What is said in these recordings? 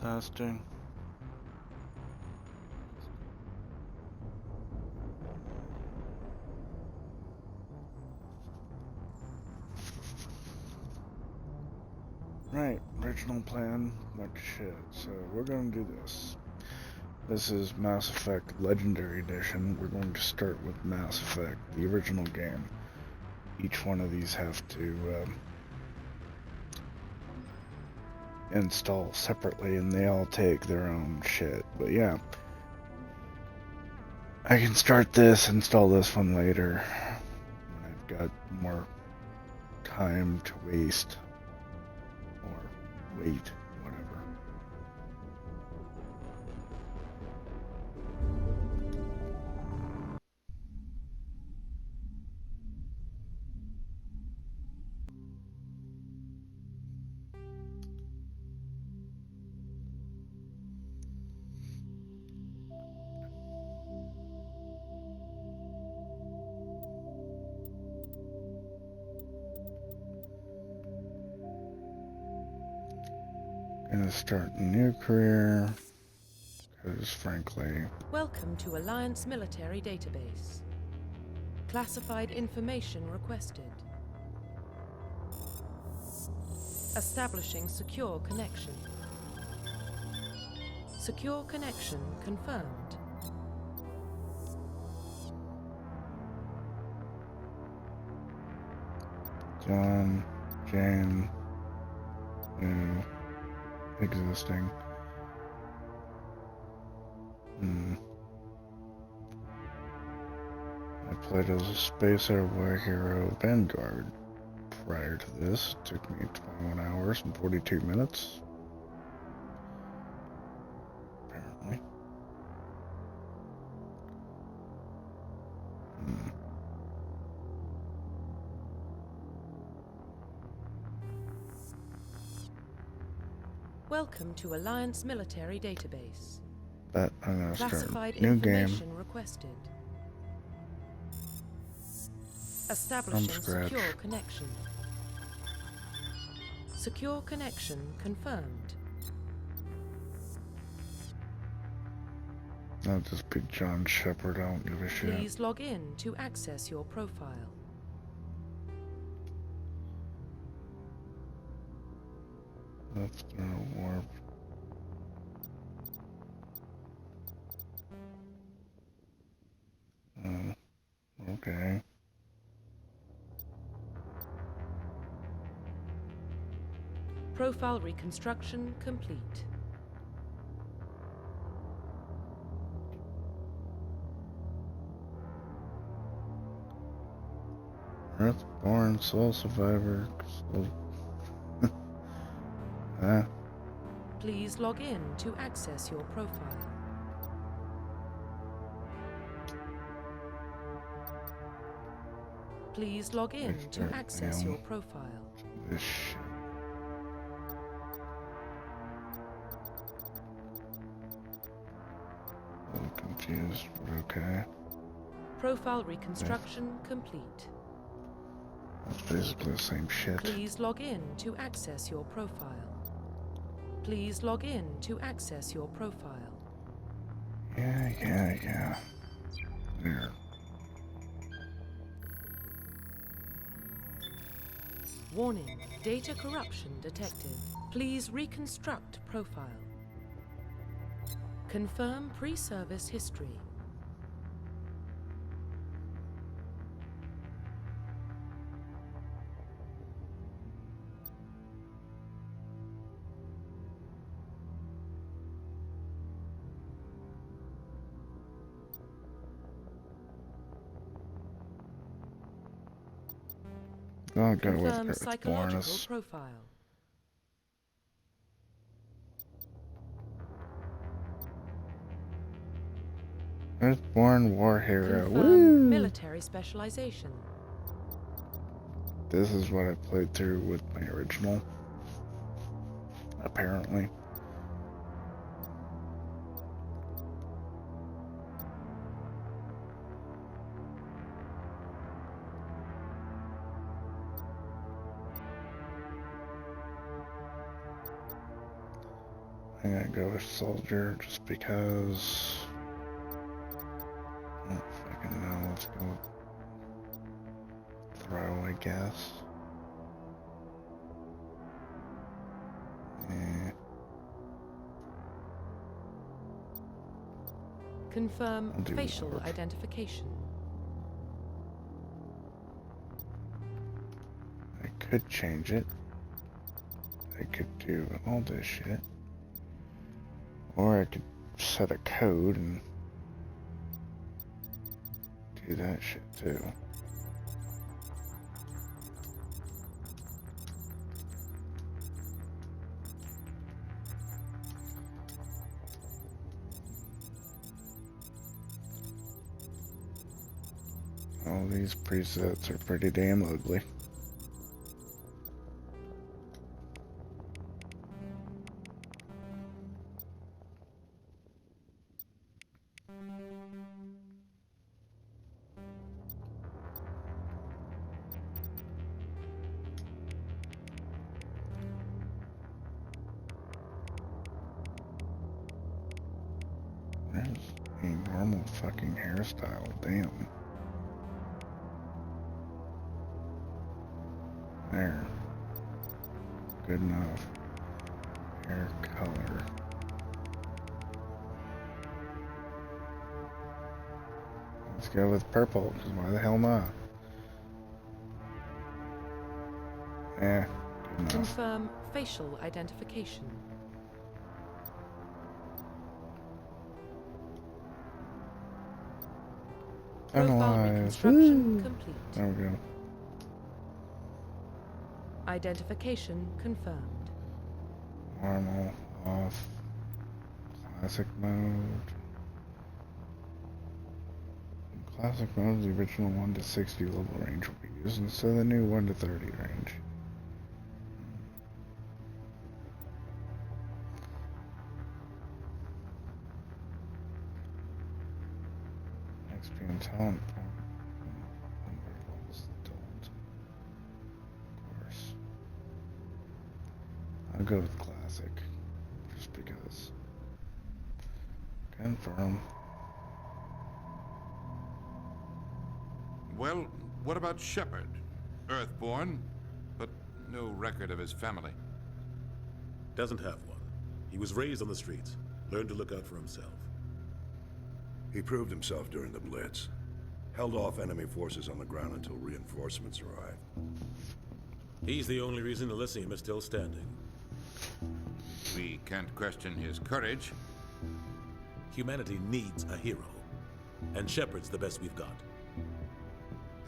Testing. Right, original plan, much shit. So we're going to do this. This is Mass Effect Legendary Edition. We're going to start with Mass Effect, the original game. Each one of these have to install separately, and they all take their own shit. But yeah, I can start this, install this one later when I've got more time to waste. Or wait, whatever. Gonna start a new career, because frankly... Welcome to Alliance Military Database. Classified information requested. Establishing secure connection. Secure connection confirmed. John, Jane, new, existing. I played as a Space Airway hero Vanguard. Prior to this, it took me 21 hours and 42 minutes. Apparently. Welcome to Alliance Military Database. But I'm gonna start Classified a new game information requested. Establishing scratch. secure connection. Secure connection confirmed. I'll just be John Shepard, I don't give a shit. Please log in to access your profile. Let's throw a warp. Okay. Profile reconstruction complete. Earthborn, Soul Survivor, Soul... Please log in to access your profile. Please log in to access your profile. This shit. A little confused, but okay. Profile reconstruction complete. That's basically the same shit. Please log in to access your profile. Please log in to access your profile. Yeah. There. Warning, data corruption detected. Please reconstruct profile. Confirm pre-service history. I'll go Confirm with psychological Earthborn. profile. Earthborn War Hero. Confirm Woo! military specialization. This is what I played through with my original. Apparently. I'm gonna go with soldier just because. I don't fucking know. Let's go with throw, I guess. Confirm facial identification. I could change it. I could do all this shit. Or I could set a code and do that shit too. All these presets are pretty damn ugly. There's a normal fucking hairstyle, damn. There. Good enough. Hair color. Let's go with purple, because why the hell not? Eh, good enough. Confirm facial identification. Profile Analyze. reconstruction Woo! complete. There we go. Identification confirmed. Normal, off, classic mode. In classic mode, the original 1 to 60 level range will be used instead of the new 1 to 30 range. XP and talent. I'll go with classic, just because. Confirm. Well, what about Shepard? Earthborn, but no record of his family. Doesn't have one. He was raised on the streets, learned to look out for himself. He proved himself during the Blitz. Held off enemy forces on the ground until reinforcements arrived. He's the only reason Elysium is still standing. We can't question his courage. Humanity needs a hero, and Shepard's the best we've got.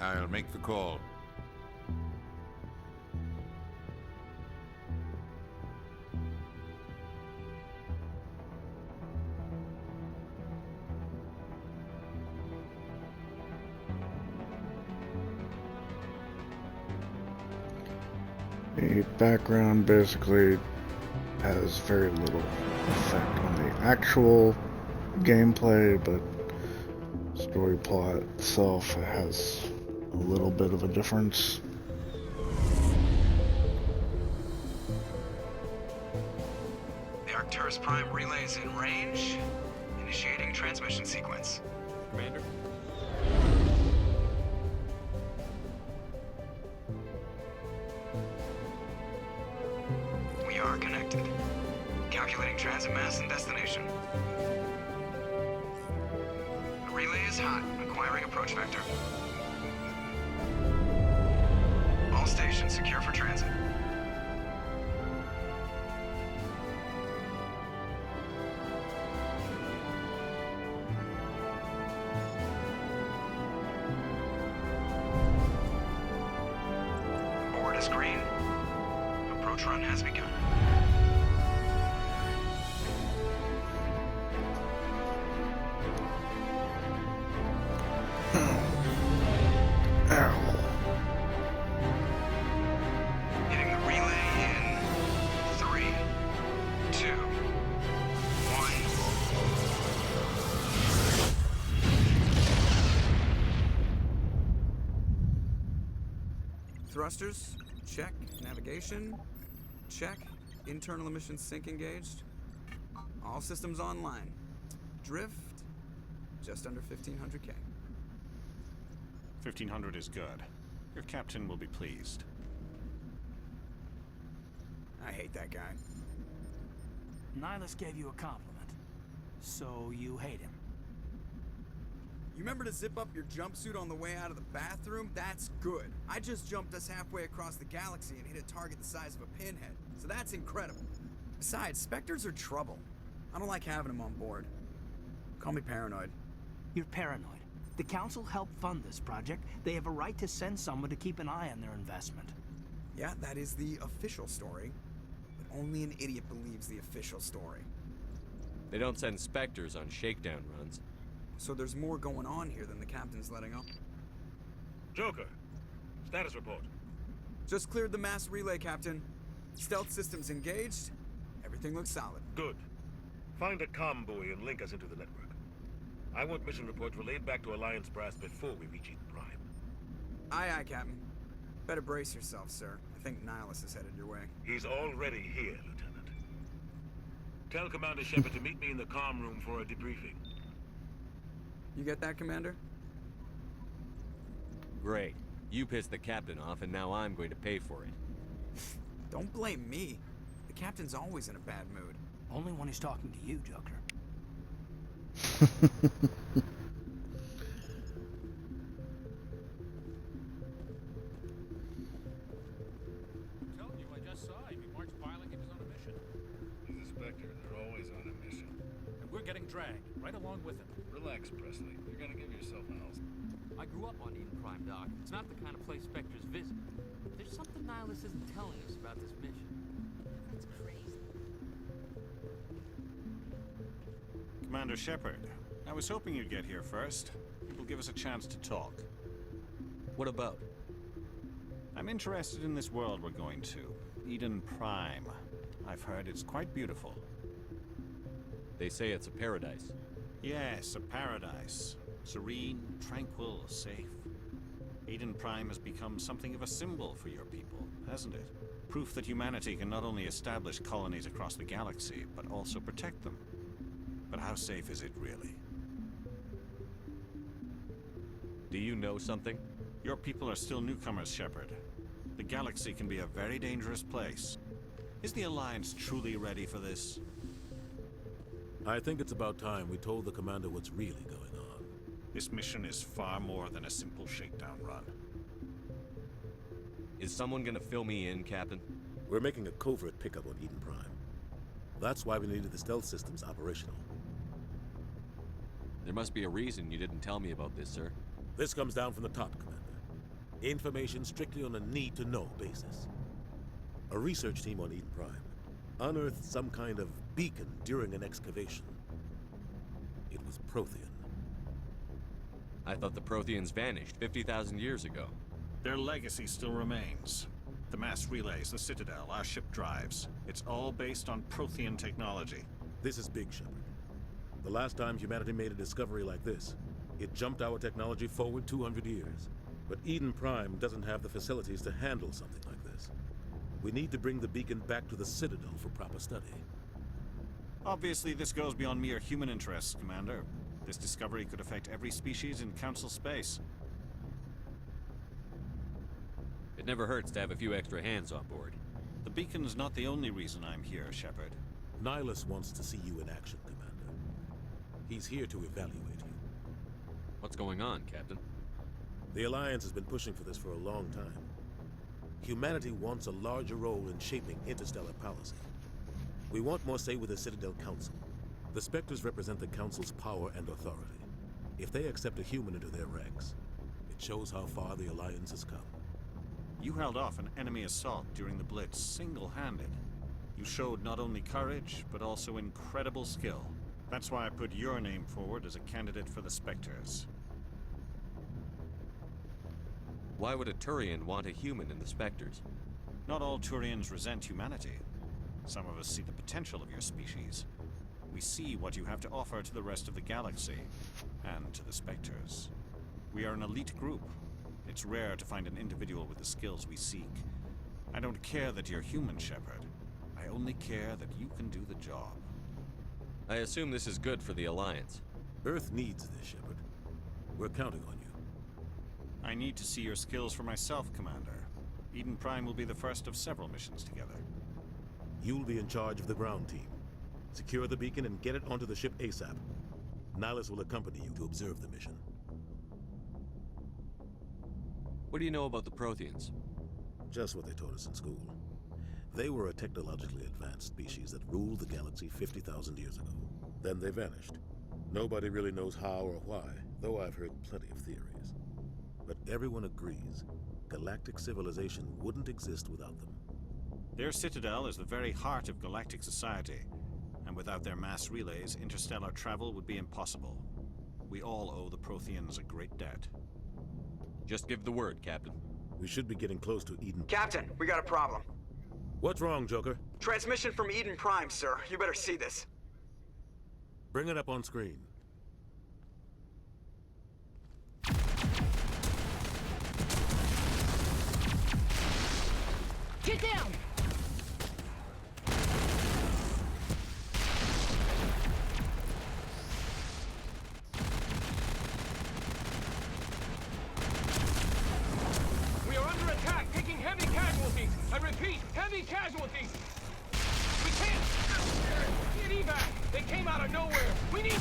I'll make the call. The background basically has very little effect on the actual gameplay, but story plot itself has a little bit of a difference. The Arcturus Prime relay is in range. Initiating transmission sequence. Commander? We are connected. Calculating transit mass and destination. The relay is hot. Acquiring approach vector. All stations secure for transit. Board is green. Approach run has begun. Hitting the relay in 3, 2, 1. Thrusters, check. Navigation, check. Internal emissions sync engaged. All systems online. Drift, just under 1,500K. 1,500 is good. Your captain will be pleased. I hate that guy. Nihilus gave you a compliment. So you hate him. You remember to zip up your jumpsuit on the way out of the bathroom? That's good. I just jumped us halfway across the galaxy and hit a target the size of a pinhead. So that's incredible. Besides, Spectres are trouble. I don't like having them on board. Call me paranoid. You're paranoid. The Council helped fund this project. They have a right to send someone to keep an eye on their investment. Yeah, that is the official story. But only an idiot believes the official story. They don't send Spectres on shakedown runs. So there's more going on here than the captain's letting on. Joker, status report. Just cleared the mass relay, Captain. Stealth systems engaged. Everything looks solid. Good. Find a comm buoy and link us into the network. I want mission reports relayed back to Alliance Brass before we reach Eden Prime. Aye, aye, Captain. Better brace yourself, sir. I think Nihilus is headed your way. He's already here, Lieutenant. Tell Commander Shepard to meet me in the comm room for a debriefing. You get that, Commander? Great. You pissed the captain off, and now I'm going to pay for it. Don't blame me. The captain's always in a bad mood. Only when he's talking to you, Joker. I'm telling you, I just saw him. He marched by like he was on a mission. He's a Spectre. They're always on a mission. And we're getting dragged, right along with him. Relax, Presley. You're gonna give yourself an L's. I grew up on Eden Prime, Doc. It's not the kind of place Spectres visit. There's something Nihilus isn't telling us about this mission. It's crazy. Commander Shepard, I was hoping you'd get here first. It will give us a chance to talk. What about? I'm interested in this world we're going to. Eden Prime. I've heard it's quite beautiful. They say it's a paradise. Yes, a paradise. Serene, tranquil, safe. Eden Prime has become something of a symbol for your people, hasn't it? Proof that humanity can not only establish colonies across the galaxy, but also protect them. But how safe is it really? Do you know something? Your people are still newcomers, Shepard. The galaxy can be a very dangerous place. Is the Alliance truly ready for this? I think it's about time we told the Commander what's really going on. This mission is far more than a simple shakedown run. Is someone gonna fill me in, Captain? We're making a covert pickup on Eden Prime. That's why we needed the stealth systems operational. There must be a reason you didn't tell me about this, sir. This comes down from the top, Commander. Information strictly on a need-to-know basis. A research team on Eden Prime unearthed some kind of beacon during an excavation. It was Prothean. I thought the Protheans vanished 50,000 years ago. Their legacy still remains. The mass relays, the Citadel, our ship drives. It's all based on Prothean technology. This is big, Shepard. The last time humanity made a discovery like this, it jumped our technology forward 200 years. But Eden Prime doesn't have the facilities to handle something like this. We need to bring the beacon back to the Citadel for proper study. Obviously, this goes beyond mere human interests, Commander. This discovery could affect every species in Council space. It never hurts to have a few extra hands on board. The beacon's not the only reason I'm here, Shepard. Nihilus wants to see you in action, Commander. He's here to evaluate you. What's going on, Captain? The Alliance has been pushing for this for a long time. Humanity wants a larger role in shaping interstellar policy. We want more say with the Citadel Council. The Spectres represent the Council's power and authority. If they accept a human into their ranks, it shows how far the Alliance has come. You held off an enemy assault during the Blitz single-handed. You showed not only courage, but also incredible skill. That's why I put your name forward as a candidate for the Spectres. Why would a Turian want a human in the Spectres? Not all Turians resent humanity. Some of us see the potential of your species. We see what you have to offer to the rest of the galaxy, and to the Spectres. We are an elite group. It's rare to find an individual with the skills we seek. I don't care that you're human, Shepard. I only care that you can do the job. I assume this is good for the Alliance. Earth needs this, Shepard. We're counting on you. I need to see your skills for myself, Commander. Eden Prime will be the first of several missions together. You'll be in charge of the ground team. Secure the beacon and get it onto the ship ASAP. Nihilus will accompany you to observe the mission. What do you know about the Protheans? Just what they taught us in school. They were a technologically advanced species that ruled the galaxy 50,000 years ago. Then they vanished. Nobody really knows how or why, though I've heard plenty of theories. But everyone agrees, galactic civilization wouldn't exist without them. Their citadel is the very heart of galactic society, and without their mass relays, interstellar travel would be impossible. We all owe the Protheans a great debt. Just give the word, Captain. We should be getting close to Eden. Captain, we got a problem. What's wrong, Joker? Transmission from Eden Prime, sir. You better see this. Bring it up on screen. Get down! We are under attack, taking heavy casualties. I repeat, heavy casualties. We can't get evac. They came out of nowhere. We need...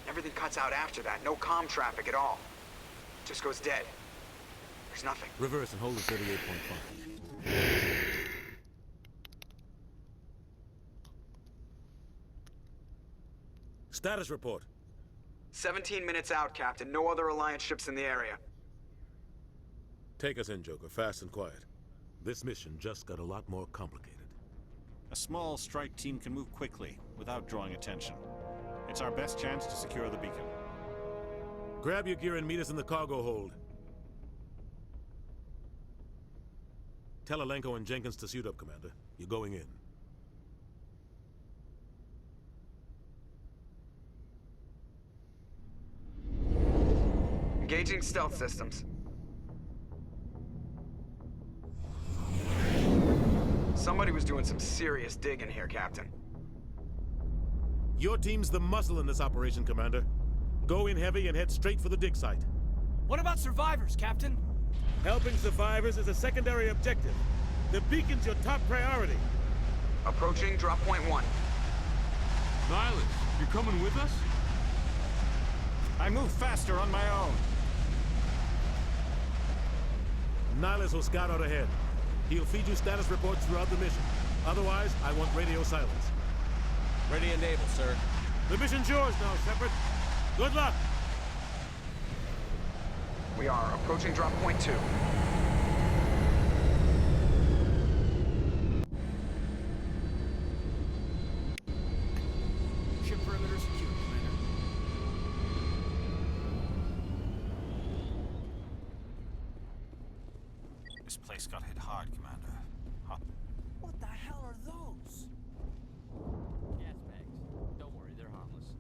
Everything cuts out after that. No comm traffic at all. Just goes dead. There's nothing. Reverse and hold at 38.5. Status report. 17 minutes out, Captain. No other Alliance ships in the area. Take us in, Joker, fast and quiet. This mission just got a lot more complicated. A small strike team can move quickly, without drawing attention. It's our best chance to secure the beacon. Grab your gear and meet us in the cargo hold. Tell Alenko and Jenkins to suit up, Commander. You're going in. Engaging stealth systems. Somebody was doing some serious digging here, Captain. Your team's the muscle in this operation, Commander. Go in heavy and head straight for the dig site. What about survivors, Captain? Helping survivors is a secondary objective. The beacon's your top priority. Approaching drop point 1. Nihilus, you coming with us? I move faster on my own. Nihilus will scout out ahead. He'll feed you status reports throughout the mission. Otherwise, I want radio silence. Ready and able, sir. The mission's yours now, Shepard. Good luck! We are approaching drop point 2. Ship perimeter secure, Commander. This place got hit hard, Commander. Huh. What the hell are those? Gas bags. Don't worry, they're harmless.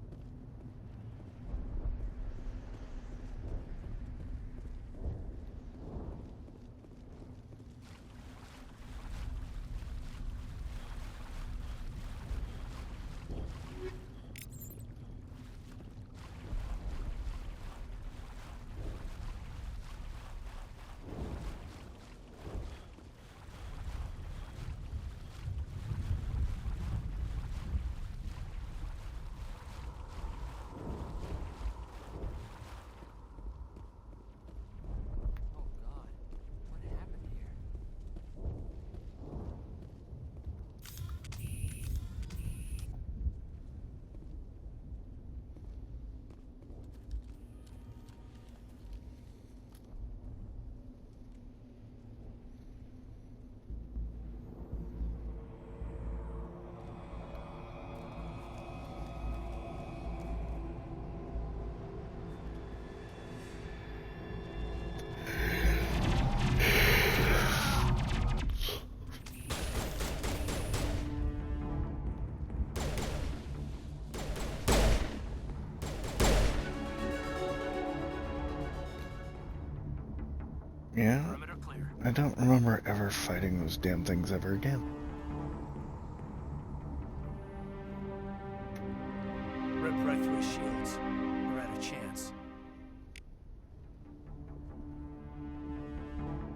Yeah. Perimeter clear. I don't remember ever fighting those damn things ever again. Rip right through his shields. We're at a chance.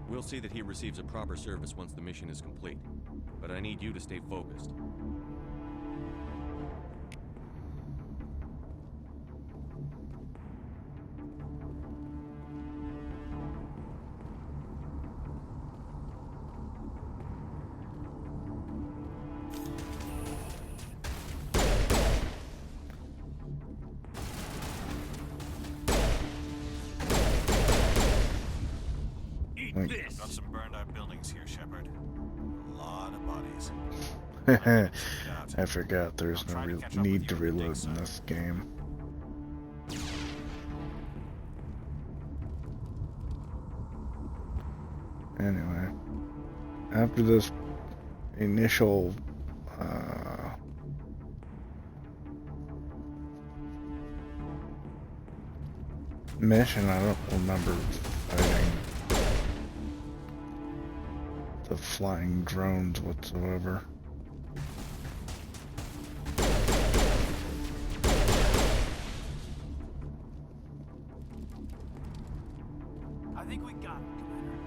We'll see that he receives a proper service once the mission is complete. But I need you to stay focused. Got some burned out buildings here, Shepard. A lot of bodies. I forgot there's no need to reload in this game. Anyway, after this initial mission, I don't remember fighting the flying drones whatsoever. I think we got him, Commander.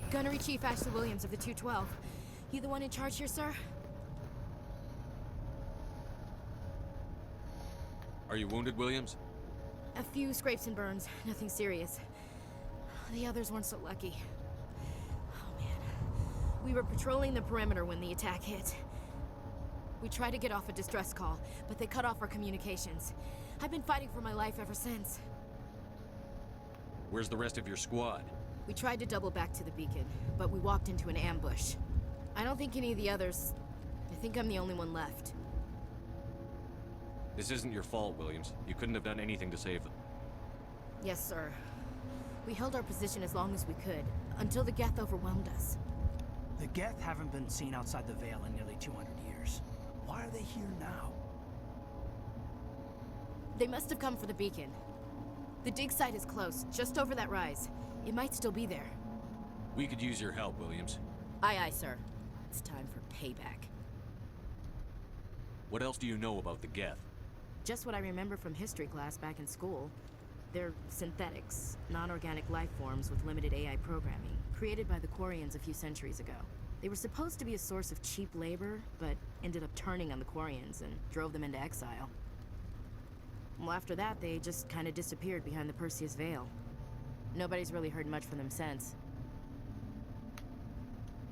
Gunnery Chief Ashley Williams of the 212. You the one in charge here, sir? Are you wounded, Williams? A few scrapes and burns, nothing serious. The others weren't so lucky. Oh man. We were patrolling the perimeter when the attack hit. We tried to get off a distress call, but they cut off our communications. I've been fighting for my life ever since. Where's the rest of your squad? We tried to double back to the beacon, but we walked into an ambush. I don't think any of the others... I think I'm the only one left. This isn't your fault, Williams. You couldn't have done anything to save them. Yes, sir. We held our position as long as we could, until the Geth overwhelmed us. The Geth haven't been seen outside the Veil in nearly 200 years. Why are they here now? They must have come for the beacon. The dig site is close, just over that rise. It might still be there. We could use your help, Williams. Aye, aye, sir. It's time for payback. What else do you know about the Geth? Just what I remember from history class back in school. They're synthetics, non-organic life forms with limited AI programming, created by the Quarians a few centuries ago. They were supposed to be a source of cheap labor, but ended up turning on the Quarians and drove them into exile. Well, after that, they just kind of disappeared behind the Perseus Veil. Nobody's really heard much from them since.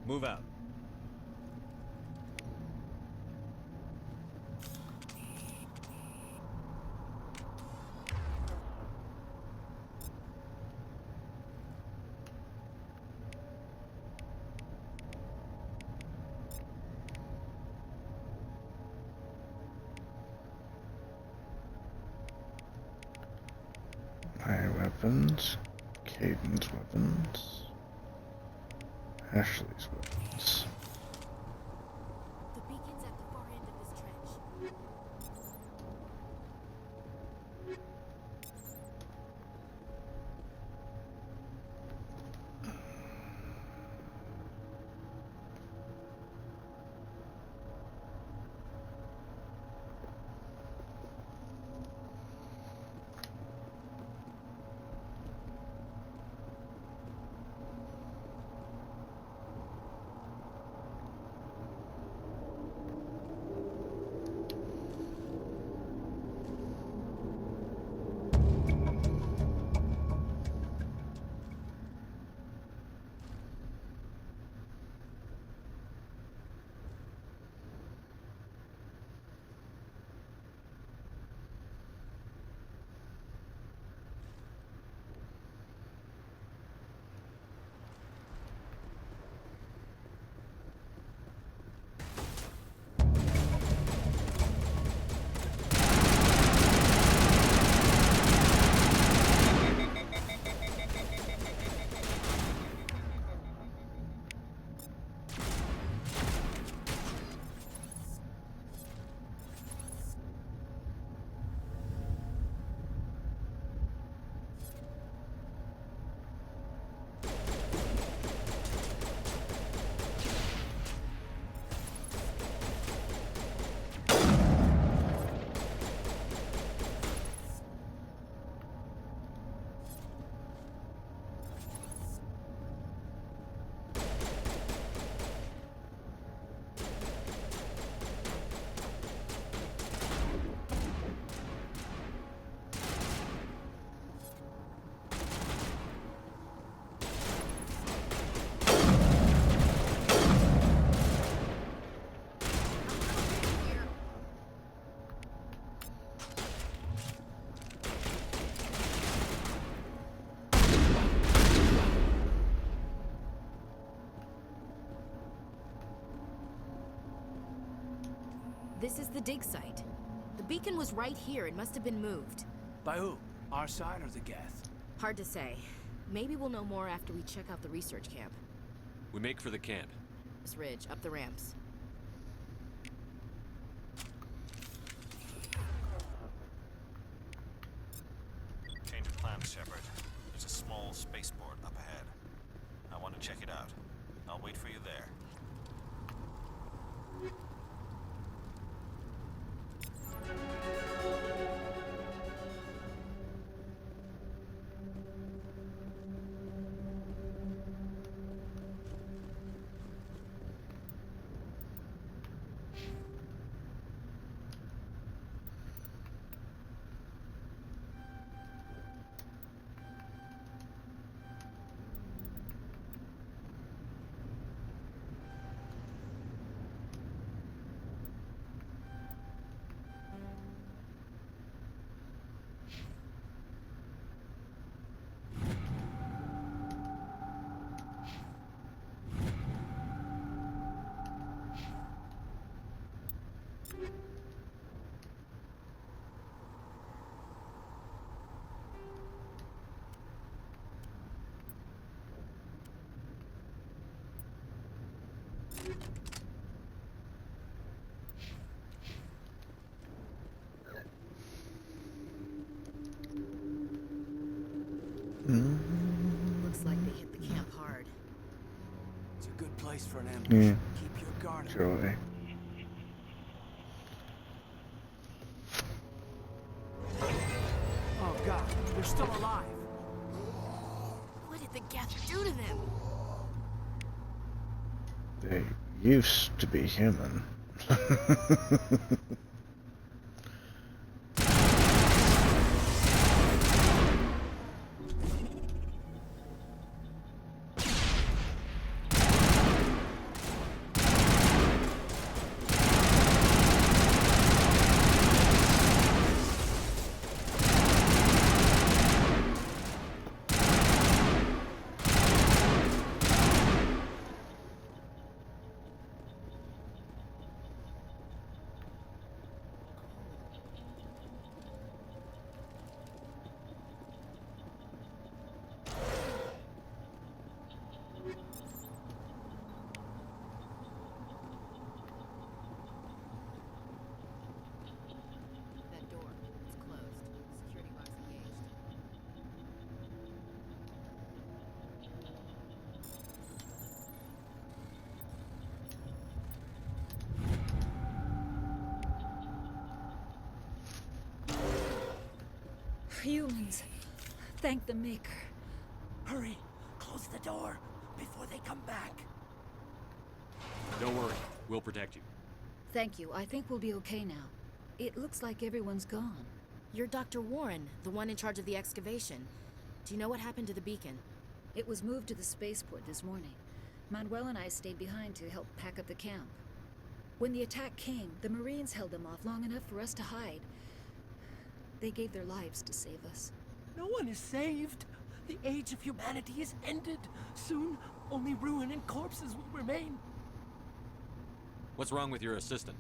Move out. My weapons. Caden's weapons. Ashley's weapons. The beacon's at the far end of this trench. This is the dig site. The beacon was right here. It must have been moved. By who? Our side or the Geth? Hard to say. Maybe we'll know more after we check out the research camp. We make for the camp. This ridge, up the ramps. Change of plans, Shepard. There's a small spaceport up ahead. I want to check it out. I'll wait for you there. Looks like they hit the camp hard. It's a good place for an ambush. Yeah. Keep your guard up. Joey. Oh god, they're still alive. What did the Geth do to them? They used to be human. That door, it's closed. Security locks engaged. Humans. Thank the Maker. Hurry, close the door before they come back. Don't worry, we'll protect you. Thank you. I think we'll be okay now. It looks like everyone's gone. You're Dr. Warren, the one in charge of the excavation. Do you know what happened to the beacon? It was moved to the spaceport this morning. Manuel and I stayed behind to help pack up the camp. When the attack came, the Marines held them off long enough for us to hide. They gave their lives to save us. No one is saved. The age of humanity is ended. Soon, only ruin and corpses will remain. What's wrong with your assistant?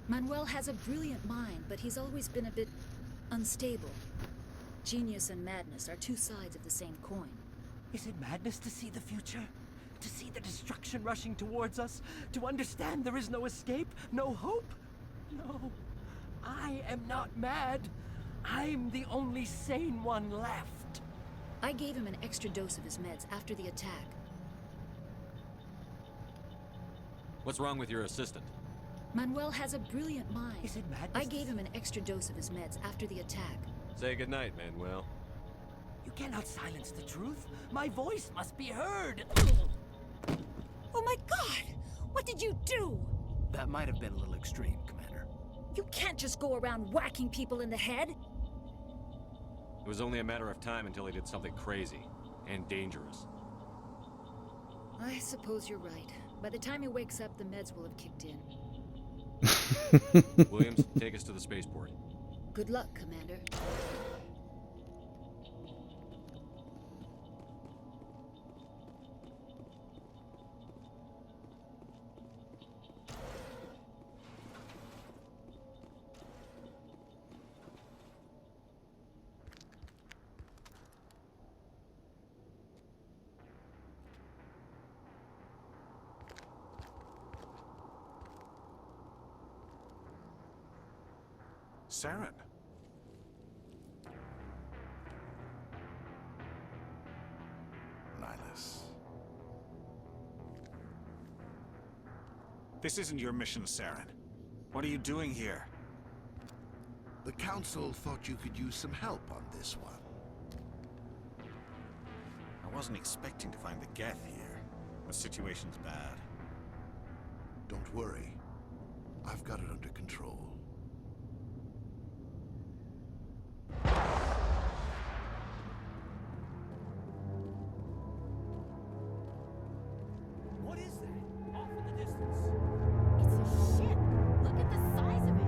Manuel has a brilliant mind, but he's always been a bit unstable. Genius and madness are two sides of the same coin. Is it madness to see the future? To see the destruction rushing towards us? To understand there is no escape? No hope? No. I am not mad. I'm the only sane one left. I gave him an extra dose of his meds after the attack. What's wrong with your assistant? Manuel has a brilliant mind. Is it madness? I gave him an extra dose of his meds after the attack. Say goodnight, Manuel. You cannot silence the truth. My voice must be heard. Oh my god! What did you do? That might have been a little extreme, Commander. You can't just go around whacking people in the head. It was only a matter of time until he did something crazy and dangerous. I suppose you're right. By the time he wakes up, the meds will have kicked in. Williams, take us to the spaceport. Good luck, Commander. Saren. Nihilus. This isn't your mission, Saren. What are you doing here? The Council thought you could use some help on this one. I wasn't expecting to find the Geth here. The situation's bad. Don't worry. I've got it under control. What is that? Off in the distance. It's a ship. Look at the size of it.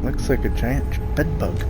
Looks like a giant bed bug.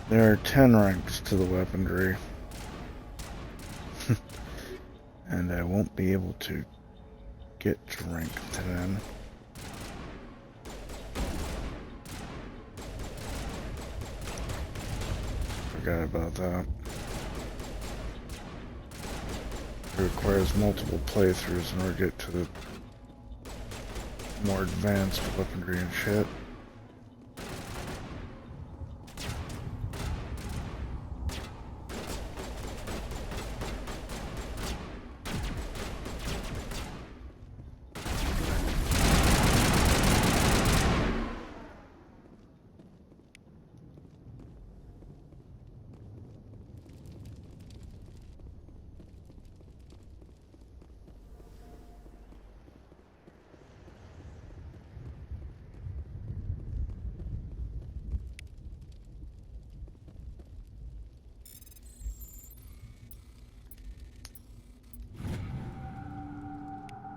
There are 10 ranks to the weaponry. And I won't be able to get to rank 10. Forgot about that. It requires multiple playthroughs in order to get to the more advanced weaponry and shit.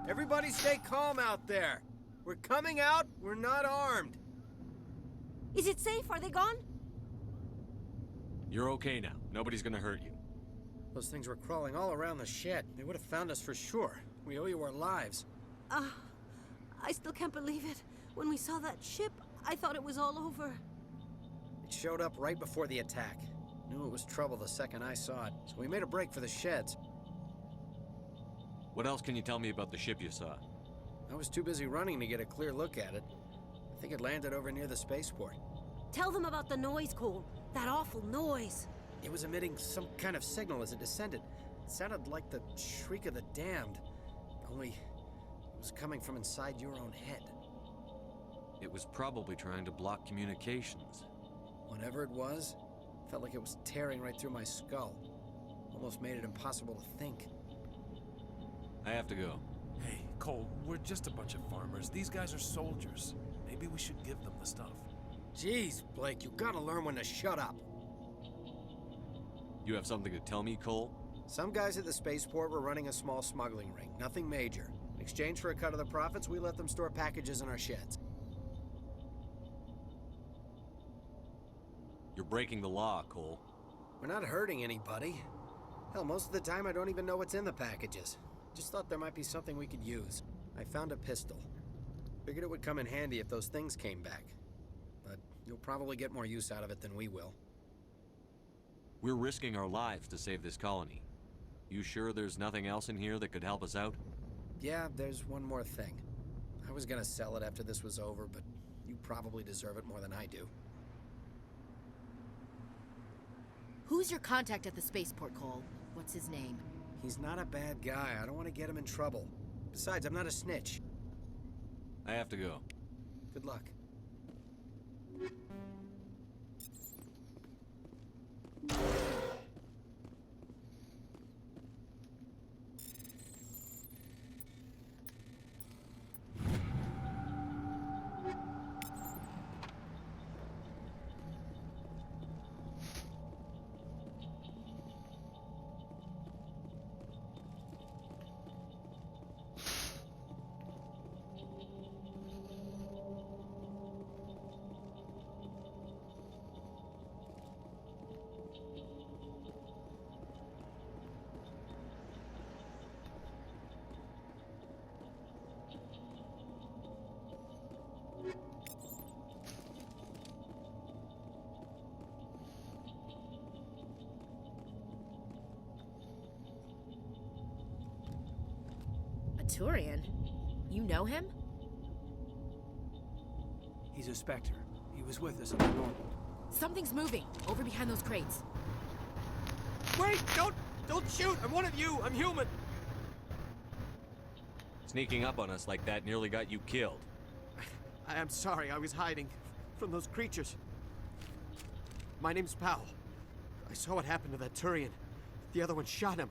Everybody stay calm out there. We're coming out, we're not armed. Is it safe? Are they gone? You're okay now. Nobody's gonna hurt you. Those things were crawling all around the shed. They would have found us for sure. We owe you our lives. I still can't believe it. When we saw that ship, I thought it was all over. It showed up right before the attack. Knew it was trouble the second I saw it, so we made a break for the sheds. What else can you tell me about the ship you saw? I was too busy running to get a clear look at it. I think it landed over near the spaceport. Tell them about the noise, Cole. That awful noise. It was emitting some kind of signal as it descended. It sounded like the shriek of the damned. Only it was coming from inside your own head. It was probably trying to block communications. Whatever it was, felt like it was tearing right through my skull. Almost made it impossible to think. I have to go. Hey, Cole, we're just a bunch of farmers. These guys are soldiers. Maybe we should give them the stuff. Jeez, Blake, you gotta learn when to shut up. You have something to tell me, Cole? Some guys at the spaceport were running a small smuggling ring. Nothing major. In exchange for a cut of the profits, we let them store packages in our sheds. You're breaking the law, Cole. We're not hurting anybody. Hell, most of the time I don't even know what's in the packages. Just thought there might be something we could use. I found a pistol. Figured it would come in handy if those things came back. But you'll probably get more use out of it than we will. We're risking our lives to save this colony. You sure there's nothing else in here that could help us out? Yeah, there's one more thing. I was gonna sell it after this was over, but you probably deserve it more than I do. Who's your contact at the spaceport, Cole? What's his name? He's not a bad guy. I don't want to get him in trouble. Besides, I'm not a snitch. I have to go. Good luck. Turian? You know him? He's a Spectre. He was with us on the normal. Something's moving, over behind those crates. Wait! Don't shoot! I'm one of you! I'm human! Sneaking up on us like that nearly got you killed. I am sorry, I was hiding from those creatures. My name's Powell. I saw what happened to that Turian. The other one shot him.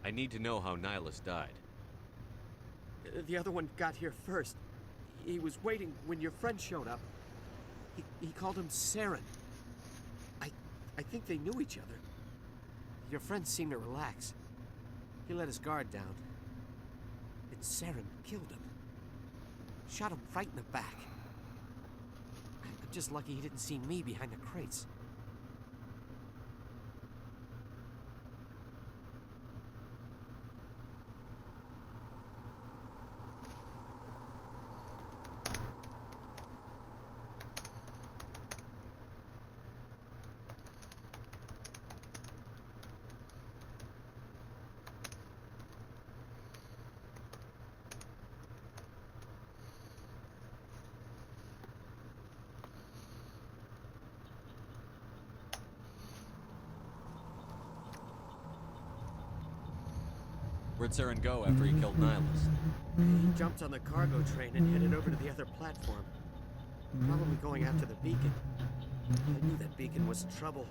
I need to know how Nihilus died. The other one got here first. He was waiting when your friend showed up. He called him Saren. I think they knew each other. Your friend seemed to relax. He let his guard down. And Saren killed him. Shot him right in the back. I'm just lucky he didn't see me behind the crates. Where'd Saren go after he killed Nihilus? He jumped on the cargo train and headed over to the other platform. Probably going after the beacon. I knew that beacon was trouble.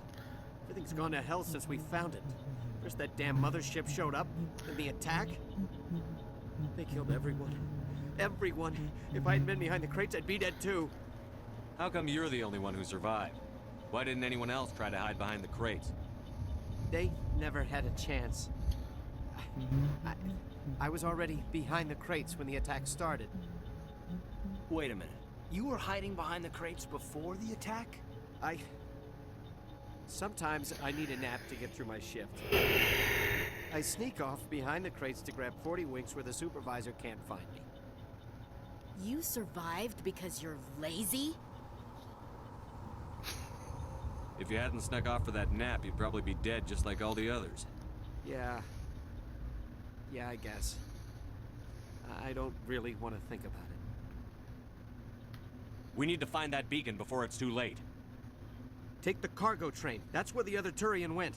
Everything's gone to hell since we found it. First that damn mothership showed up, then the attack. They killed everyone. Everyone. If I hadn't been behind the crates, I'd be dead too. How come you're the only one who survived? Why didn't anyone else try to hide behind the crates? They never had a chance. I was already behind the crates when the attack started. Wait a minute. You were hiding behind the crates before the attack? Sometimes I need a nap to get through my shift. I sneak off behind the crates to grab 40 winks where the supervisor can't find me. You survived because you're lazy? If you hadn't snuck off for that nap, you'd probably be dead just like all the others. Yeah, I guess. I don't really want to think about it. We need to find that beacon before it's too late. Take the cargo train. That's where the other Turian went.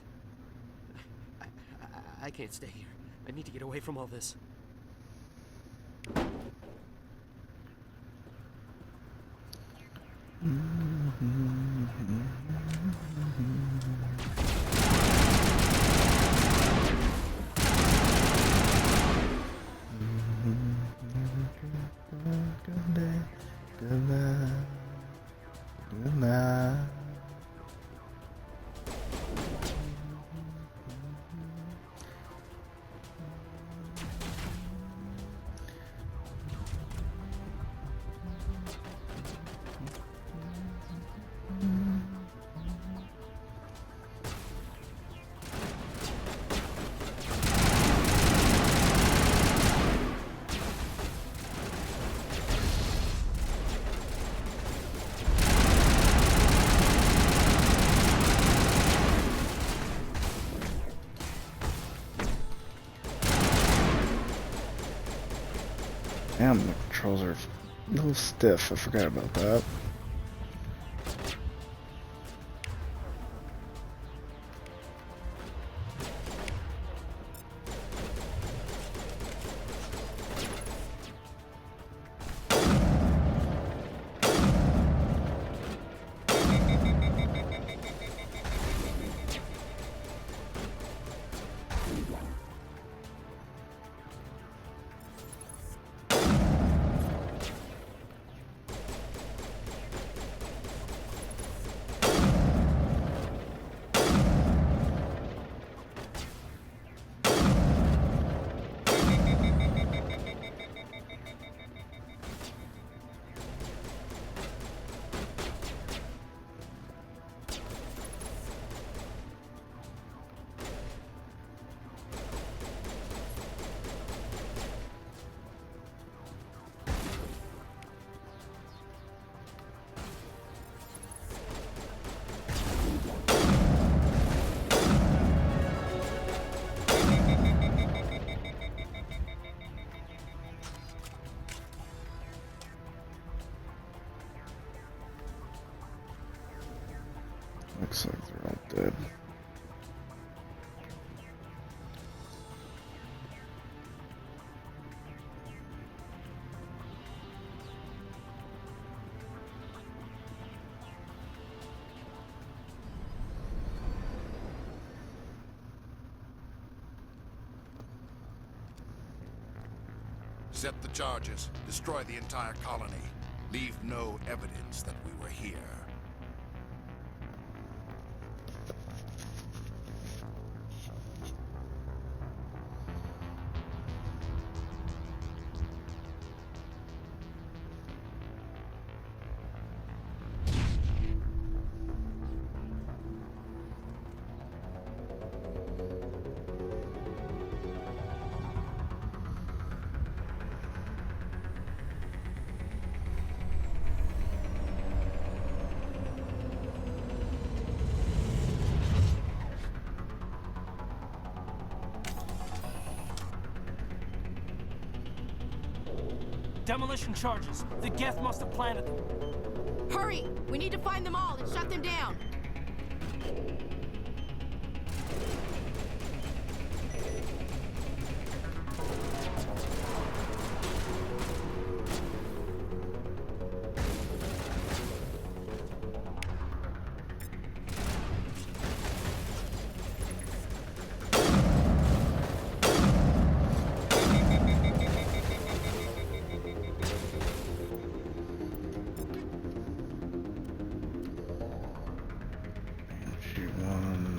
I can't stay here. I need to get away from all this. Damn, the controls are a little stiff. I forgot about that. Looks like they're all dead. Set the charges. Destroy the entire colony. Leave no evidence that we were here. Demolition charges. The Geth must have planted them. Hurry! We need to find them all and shut them down.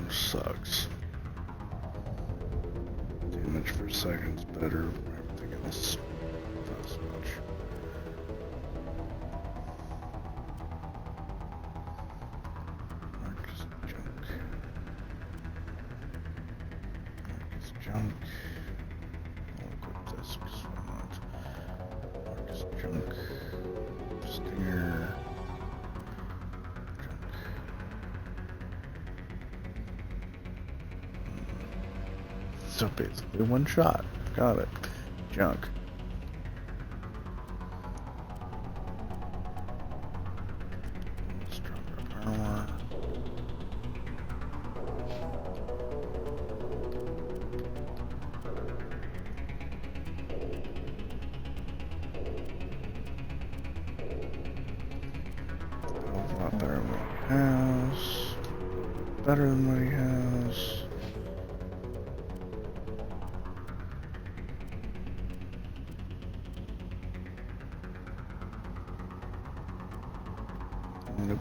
Sucks. Damage per second's better. Everything else not as much. Mark as junk. Mark as junk. I'll equip this because why not? Mark as junk. Stinger. So basically one shot. Got it. Junk. Stronger armor. A lot better than what he has. Better than what he has. Nope.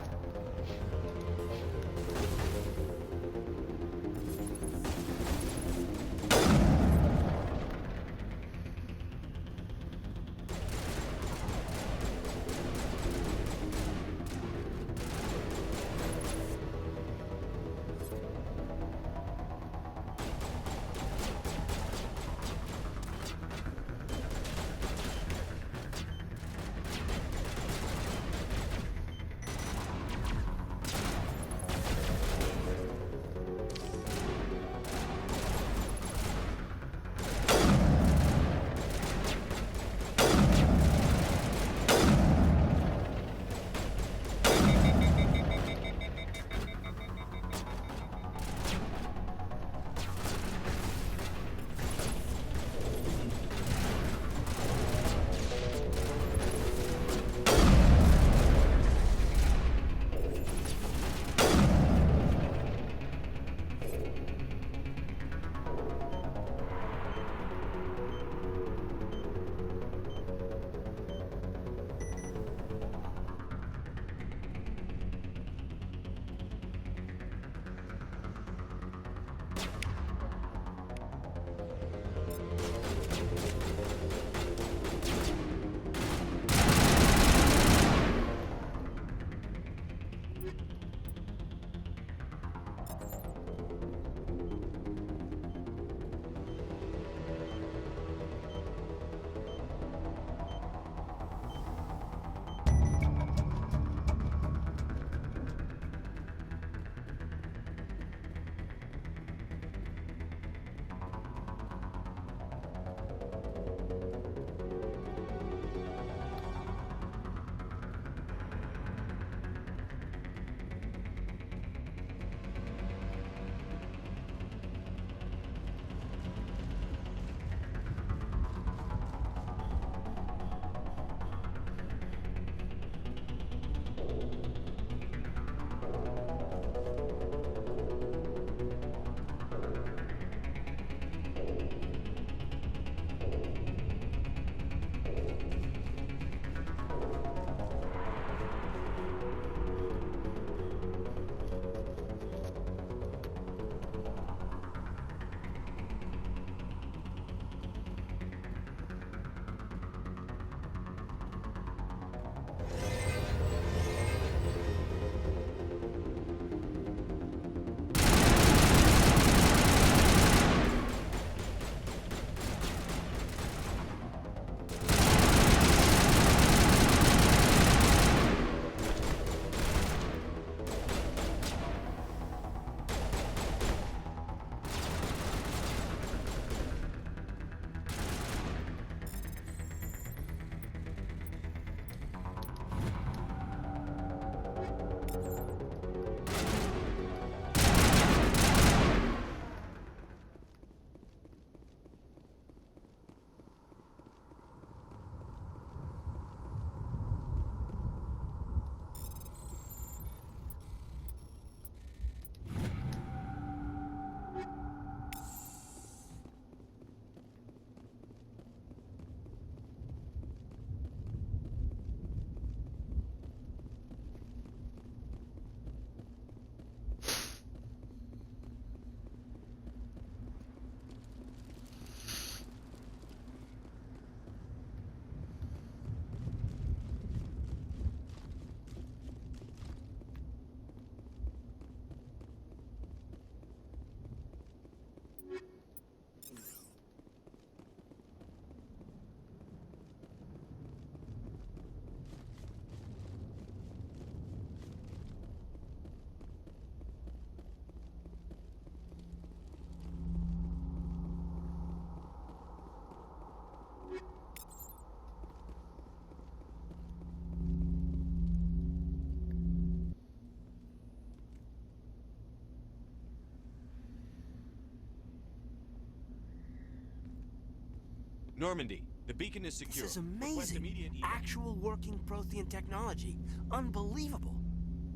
Normandy, the beacon is secure. This is Request amazing. immediate evac. Actual working Prothean technology. Unbelievable.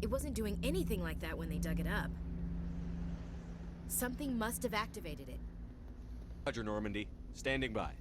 It wasn't doing anything like that when they dug it up. Something must have activated it. Roger, Normandy. Standing by.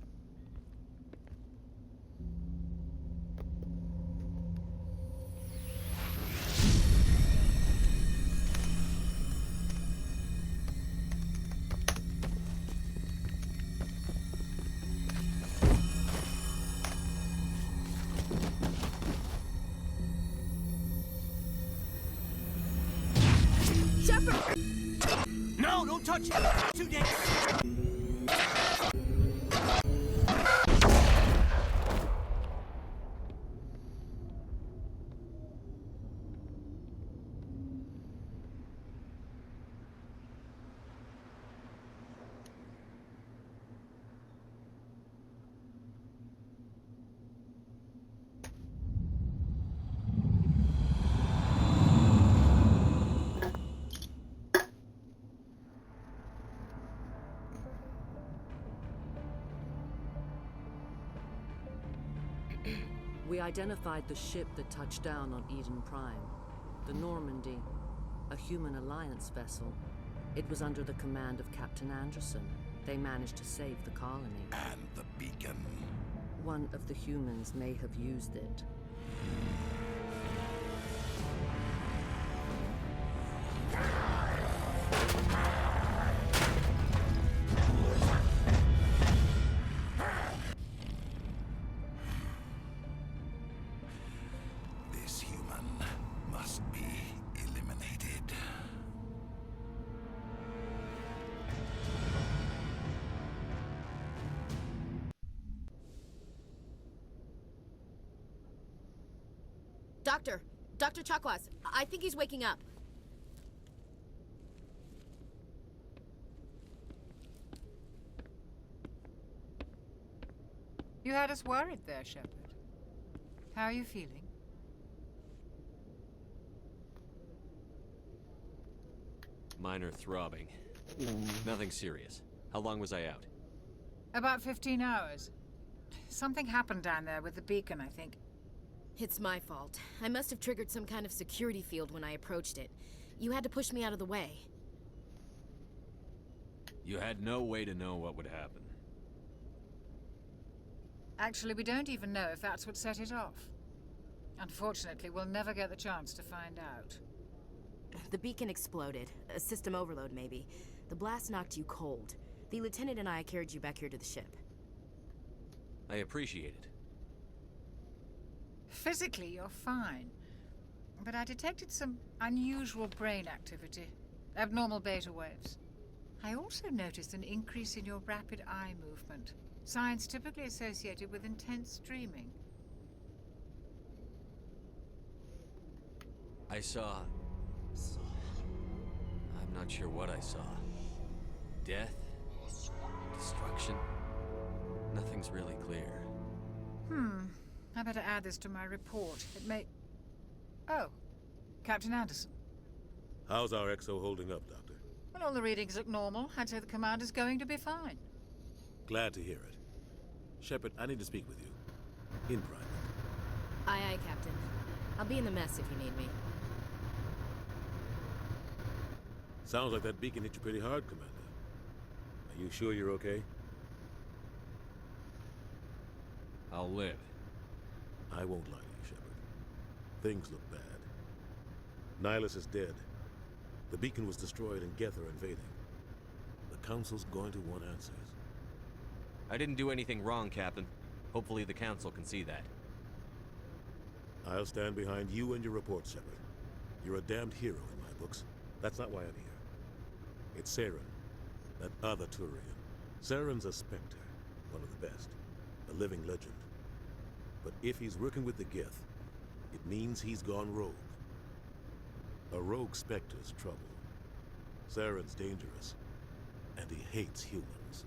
No, don't touch it! Too dangerous! We identified the ship that touched down on Eden Prime. The Normandy, a human alliance vessel. It was under the command of Captain Anderson. They managed to save the colony. And the beacon. One of the humans may have used it. This human must be eliminated. Dr. Chakwas, I think he's waking up. You had us worried there, Shepard. How are you feeling? Minor throbbing. Nothing serious. How long was I out? About 15 hours. Something happened down there with the beacon, I think. It's my fault. I must have triggered some kind of security field when I approached it. You had to push me out of the way. You had no way to know what would happen. Actually, we don't even know if that's what set it off. Unfortunately, we'll never get the chance to find out. The beacon exploded. A system overload, maybe. The blast knocked you cold. The lieutenant and I carried you back here to the ship. I appreciate it. Physically, you're fine. But I detected some unusual brain activity. Abnormal beta waves. I also noticed an increase in your rapid eye movement. Signs typically associated with intense dreaming. I saw... I'm not sure what I saw. Death? Destruction? Nothing's really clear. I better add this to my report. It may... Oh, Captain Anderson. How's our XO holding up, Doctor? Well, all the readings look normal. I'd say the commander's going to be fine. Glad to hear it. Shepard, I need to speak with you. In private. Aye, aye, Captain. I'll be in the mess if you need me. Sounds like that beacon hit you pretty hard, Commander. Are you sure you're okay? I'll live. I won't lie to you, Shepard. Things look bad. Nihilus is dead. The beacon was destroyed and Geth are invading. The Council's going to want answers. I didn't do anything wrong, Captain. Hopefully the Council can see that. I'll stand behind you and your report, Shepard. You're a damned hero in my books. That's not why I'm here. It's Saren, that other Turian. Saren's a Spectre, one of the best, a living legend. But if he's working with the Geth, it means he's gone rogue. A rogue Spectre's trouble. Saren's dangerous, and he hates humans.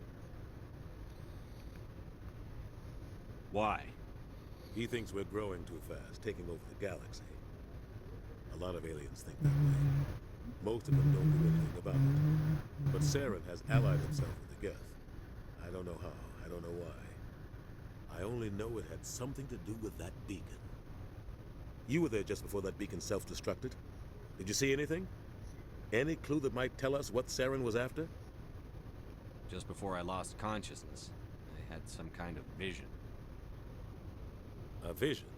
Why? He thinks we're growing too fast, taking over the galaxy. A lot of aliens think that way. Most of them don't do anything about it. But Saren has allied himself with the Geth. I don't know how, I don't know why. I only know it had something to do with that beacon. You were there just before that beacon self-destructed. Did you see anything? Any clue that might tell us what Saren was after? Just before I lost consciousness, I had some kind of vision. A vision?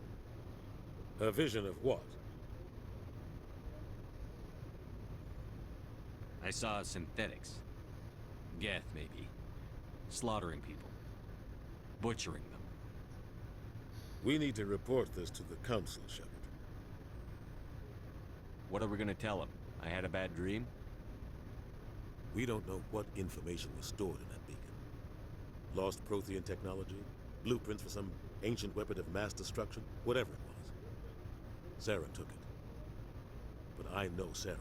A vision of what? I saw synthetics. Geth, maybe. Slaughtering people. Butchering them. We need to report this to the Council, Shepard. What are we gonna tell them? I had a bad dream? We don't know what information was stored in that beacon. Lost Prothean technology? Blueprints for some ancient weapon of mass destruction? Whatever it was. Saren took it. But I know Saren.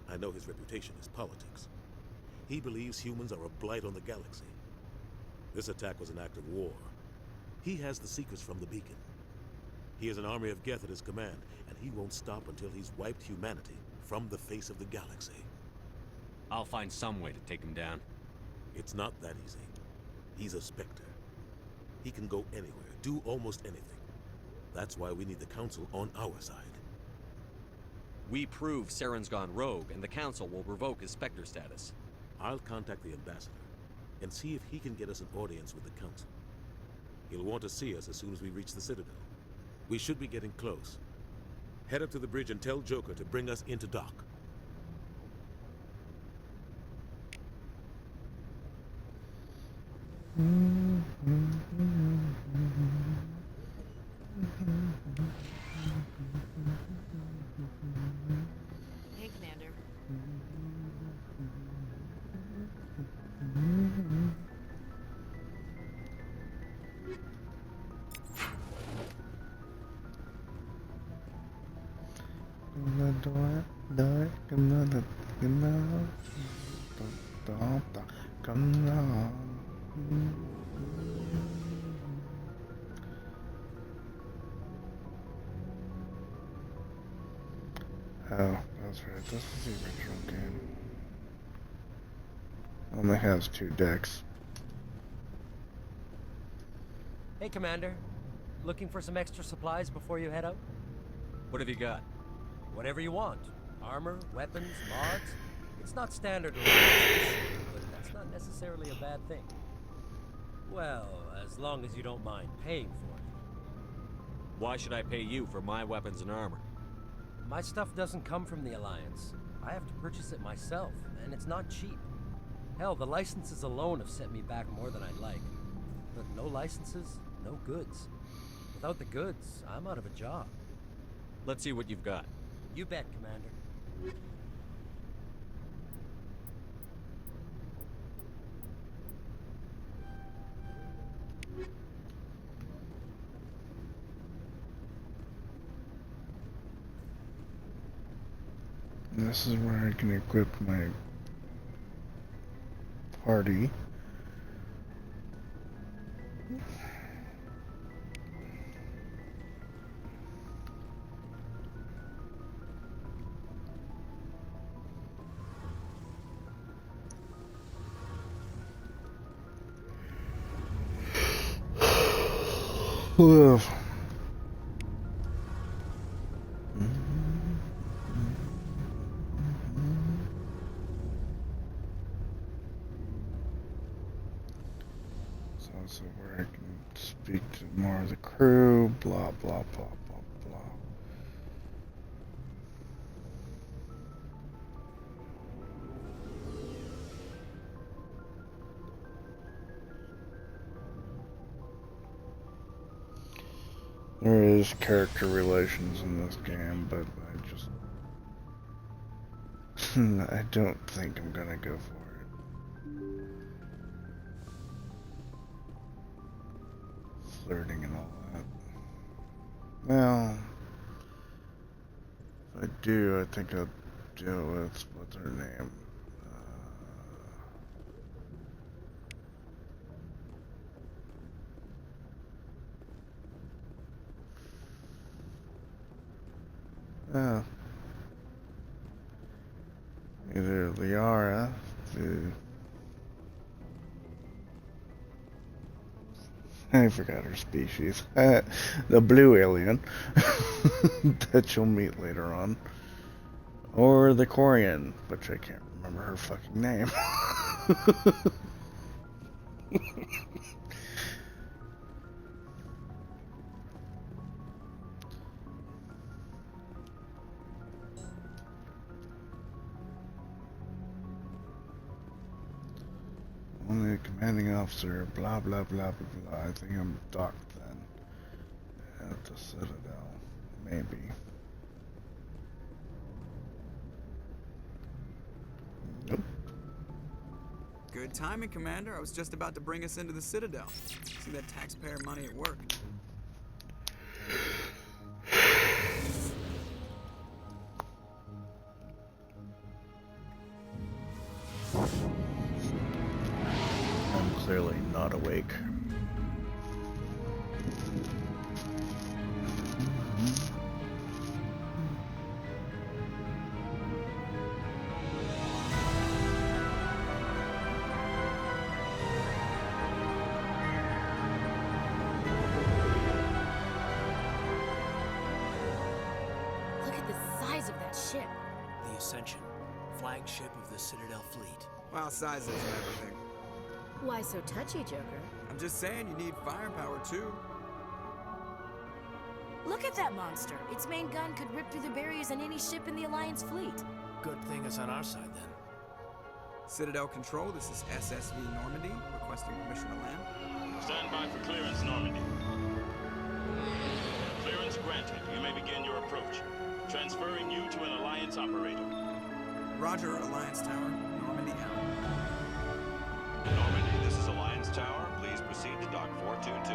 I know his reputation is politics. He believes humans are a blight on the galaxy. This attack was an act of war. He has the secrets from the beacon. He has an army of Geth at his command, and he won't stop until he's wiped humanity from the face of the galaxy. I'll find some way to take him down. It's not that easy. He's a Spectre. He can go anywhere, do almost anything. That's why we need the Council on our side. We prove Saren's gone rogue, and the Council will revoke his Spectre status. I'll contact the Ambassador, and see if he can get us an audience with the Council. He'll want to see us as soon as we reach the Citadel. We should be getting close. Head up to the bridge and tell Joker to bring us into dock. Hey, Commander. Oh, that's right. This is the original game. Only has 2 decks. Hey, Commander. Looking for some extra supplies before you head out? What have you got? Whatever you want. Armor, weapons, mods. It's not standard alliances, but that's not necessarily a bad thing. Well, as long as you don't mind paying for it. Why should I pay you for my weapons and armor? My stuff doesn't come from the Alliance. I have to purchase it myself, and it's not cheap. Hell, the licenses alone have set me back more than I'd like. But no licenses, no goods. Without the goods, I'm out of a job. Let's see what you've got. You bet, Commander. And this is where I can equip my party. Ugh. It's also where I can speak to more of the crew, blah, blah, blah, blah, blah. There is character relations in this game, but I just... I don't think I'm gonna go for it. Flirting and all that. Well, if I do, I think I'll deal with, what's her name? Either Liara, I forgot her species, the blue alien that you'll meet later on, or the Quarian, which I can't remember her fucking name. Only commanding officer, blah blah blah blah blah. I think I'm docked then at the Citadel, maybe. Nope. Good timing, Commander. I was just about to bring us into the Citadel. See that taxpayer money at work. Clearly not awake. Look at the size of that ship. The Ascension, flagship of the Citadel fleet. Well, size isn't everything. Why so touchy, Joker? I'm just saying you need firepower too. Look at that monster. Its main gun could rip through the barriers in any ship in the Alliance fleet. Good thing it's on our side then. Citadel Control, this is SSV Normandy, requesting permission to land. Stand by for clearance, Normandy. Clearance granted. You may begin your approach. Transferring you to an Alliance operator. Roger, Alliance Tower. Normandy out. Normandy, this is Alliance Tower. Please proceed to Dock 422.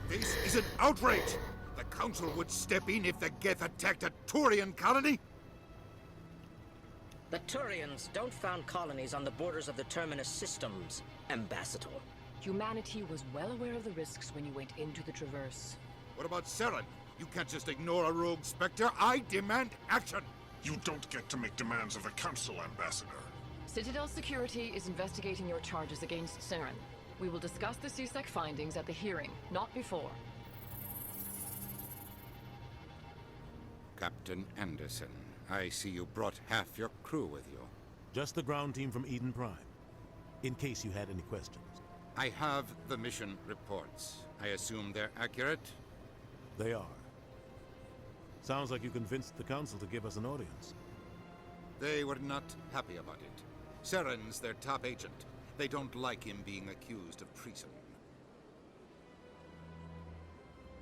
This is an outrage! The Council would step in if the Geth attacked a Turian colony? The Turians don't found colonies on the borders of the Terminus systems, Ambassador. Humanity was well aware of the risks when you went into the Traverse. What about Saren? You can't just ignore a rogue Spectre. I demand action! You don't get to make demands of the Council, Ambassador. Citadel Security is investigating your charges against Saren. We will discuss the CSEC findings at the hearing, not before. Captain Anderson, I see you brought half your crew with you. Just the ground team from Eden Prime, in case you had any questions. I have the mission reports. I assume they're accurate? They are. Sounds like you convinced the Council to give us an audience. They were not happy about it. Saren's their top agent. They don't like him being accused of treason.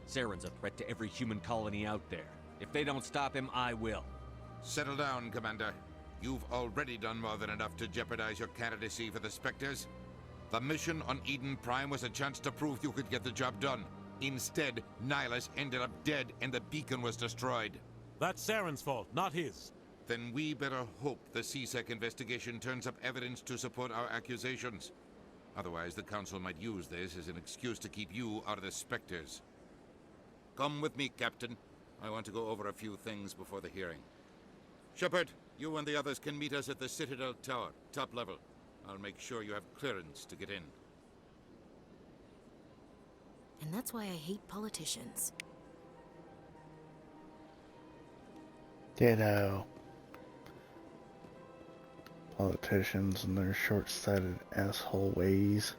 Saren's a threat to every human colony out there. If they don't stop him, I will. Settle down, Commander. You've already done more than enough to jeopardize your candidacy for the Spectres. The mission on Eden Prime was a chance to prove you could get the job done. Instead, Nihilus ended up dead and the beacon was destroyed. That's Saren's fault, not his. Then we better hope the CSEC investigation turns up evidence to support our accusations. Otherwise, the Council might use this as an excuse to keep you out of the Spectres. Come with me, Captain. I want to go over a few things before the hearing. Shepard, you and the others can meet us at the Citadel Tower, top level. I'll make sure you have clearance to get in. And that's why I hate politicians. Ditto. Politicians and their short-sighted asshole ways.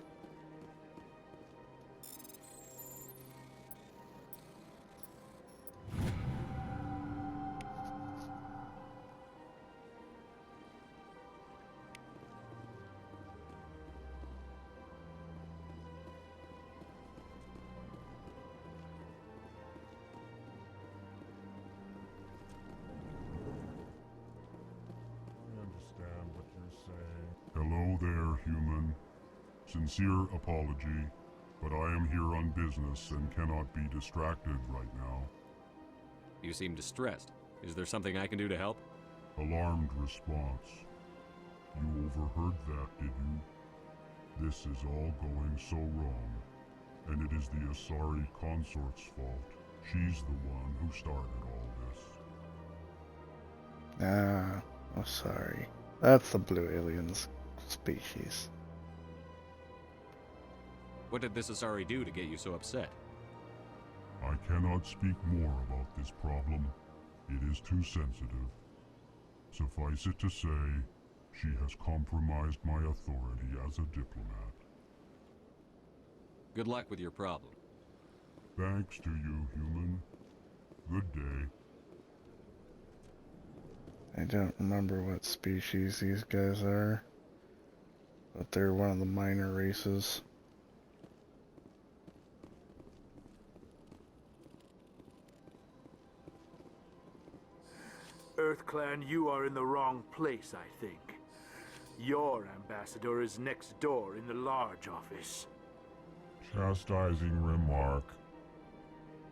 Hello there, human. Sincere apology, but I am here on business and cannot be distracted right now. You seem distressed. Is there something I can do to help? Alarmed response. You overheard that, did you? This is all going so wrong, and it is the Asari consort's fault. She's the one who started all this. Ah, I'm sorry. That's the Blue Aliens species. What did this Asari do to get you so upset? I cannot speak more about this problem. It is too sensitive. Suffice it to say, she has compromised my authority as a diplomat. Good luck with your problem. Thanks to you, human. Good day. I don't remember what species these guys are, but they're one of the minor races. EarthClan, you are in the wrong place, I think. Your ambassador is next door in the large office. Chastising remark.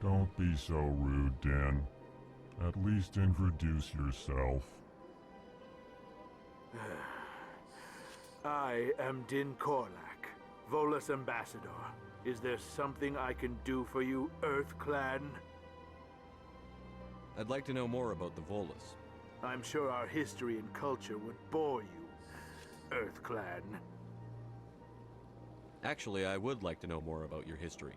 Don't be so rude, Din. At least introduce yourself. I am Din Korlak, Volus ambassador. Is there something I can do for you, EarthClan? I'd like to know more about the Volus. I'm sure our history and culture would bore you, EarthClan. Actually, I would like to know more about your history.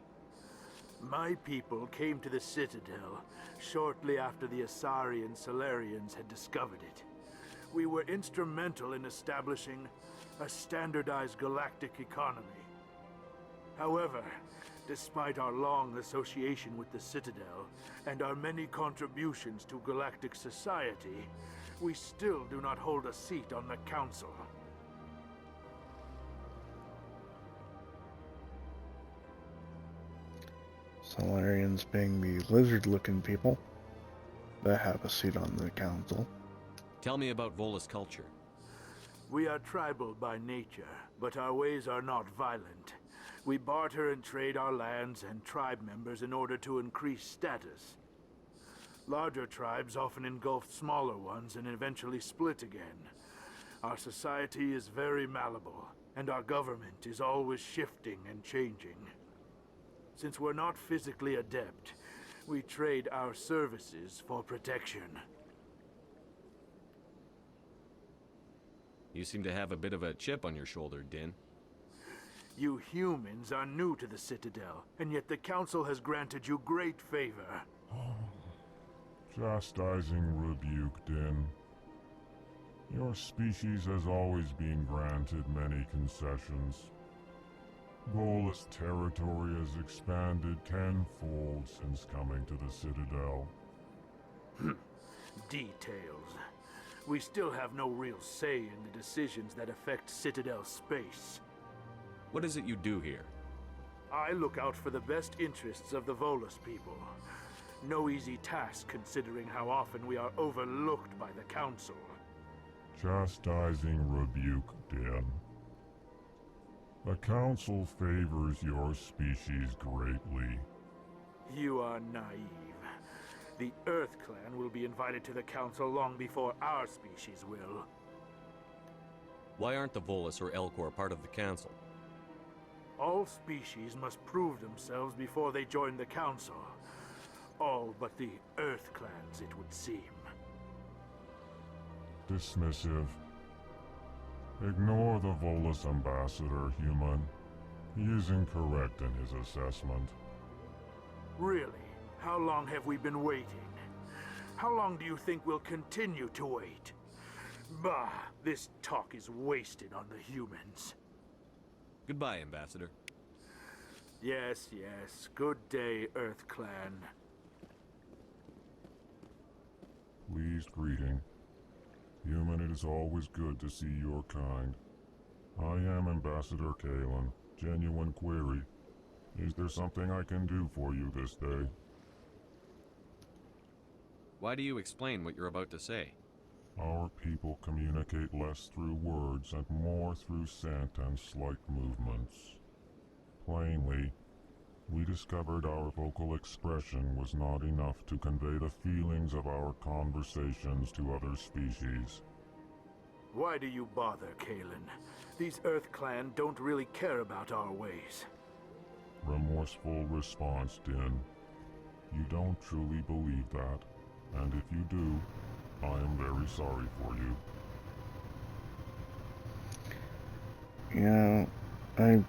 My people came to the Citadel shortly after the Asari and Salarians had discovered it. We were instrumental in establishing a standardized galactic economy. However, despite our long association with the Citadel and our many contributions to galactic society, we still do not hold a seat on the Council. Salarians being the lizard-looking people that have a seat on the council. Tell me about Volus culture. We are tribal by nature, but our ways are not violent. We barter and trade our lands and tribe members in order to increase status. Larger tribes often engulf smaller ones and eventually split again. Our society is very malleable, and our government is always shifting and changing. Since we're not physically adept, we trade our services for protection. You seem to have a bit of a chip on your shoulder, Din. You humans are new to the Citadel, and yet the Council has granted you great favor. Chastising rebuke, Din. Your species has always been granted many concessions. Volus territory has expanded tenfold since coming to the Citadel. Details. We still have no real say in the decisions that affect Citadel space. What is it you do here? I look out for the best interests of the Volus people. No easy task considering how often we are overlooked by the Council. Chastising rebuke, Din. The Council favors your species greatly. You are naive. The Earth Clan will be invited to the Council long before our species will. Why aren't the Volus or Elcor part of the Council? All species must prove themselves before they join the Council. All but the Earth Clans, it would seem. Dismissive. Ignore the Volus ambassador, human. He is incorrect in his assessment. Really? How long have we been waiting? How long do you think we'll continue to wait? Bah, this talk is wasted on the humans. Goodbye, Ambassador. Yes, yes. Good day, Earth Clan. Pleased greeting. Human, it is always good to see your kind. I am Ambassador Kalen. Genuine query. Is there something I can do for you this day? Why do you explain what you're about to say? Our people communicate less through words and more through scent and slight movements. Plainly, we discovered our vocal expression was not enough to convey the feelings of our conversations to other species. Why do you bother, Kalen? These Earth Clan don't really care about our ways. Remorseful response, Din. You don't truly believe that, and if you do, I am very sorry for you. You know, I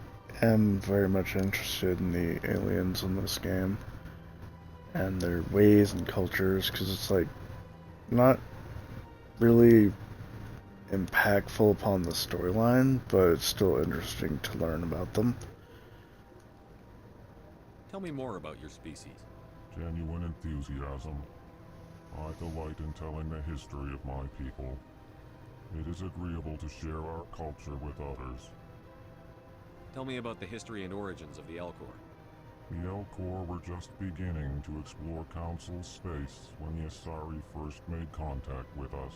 am very much interested in the aliens in this game and their ways and cultures, because it's like not really impactful upon the storyline, but it's still interesting to learn about them. Tell me more about your species. Genuine enthusiasm. I delight in telling the history of my people. It is agreeable to share our culture with others. Tell me about the history and origins of the Elcor. The Elcor were just beginning to explore Council space when the Asari first made contact with us.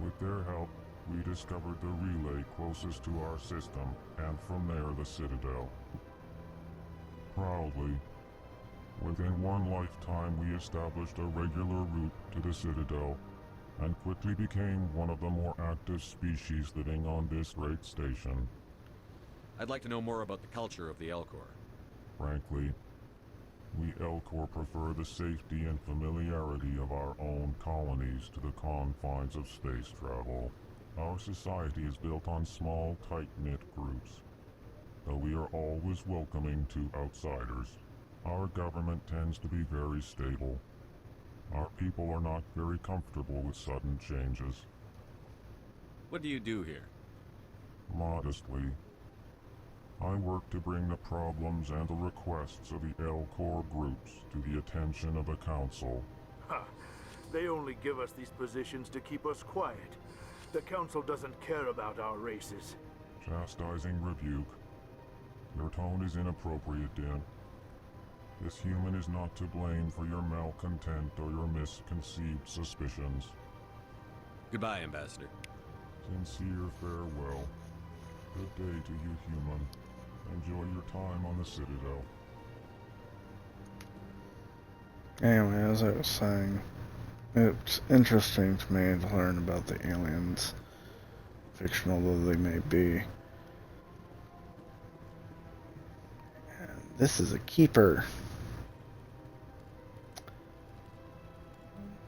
With their help, we discovered the relay closest to our system, and from there the Citadel. Proudly, within one lifetime we established a regular route to the Citadel, and quickly became one of the more active species living on this great station. I'd like to know more about the culture of the Elcor. Frankly, we Elcor prefer the safety and familiarity of our own colonies to the confines of space travel. Our society is built on small, tight-knit groups. Though we are always welcoming to outsiders, our government tends to be very stable. Our people are not very comfortable with sudden changes. What do you do here? Modestly, I work to bring the problems and the requests of the Elcor groups to the attention of the Council. Ha! They only give us these positions to keep us quiet. The Council doesn't care about our races. Chastising rebuke. Your tone is inappropriate, Din. This human is not to blame for your malcontent or your misconceived suspicions. Goodbye, Ambassador. Sincere farewell. Good day to you, human. Enjoy your time on the Citadel. Anyway, as I was saying, it's interesting to me to learn about the aliens, fictional though they may be. And this is a keeper.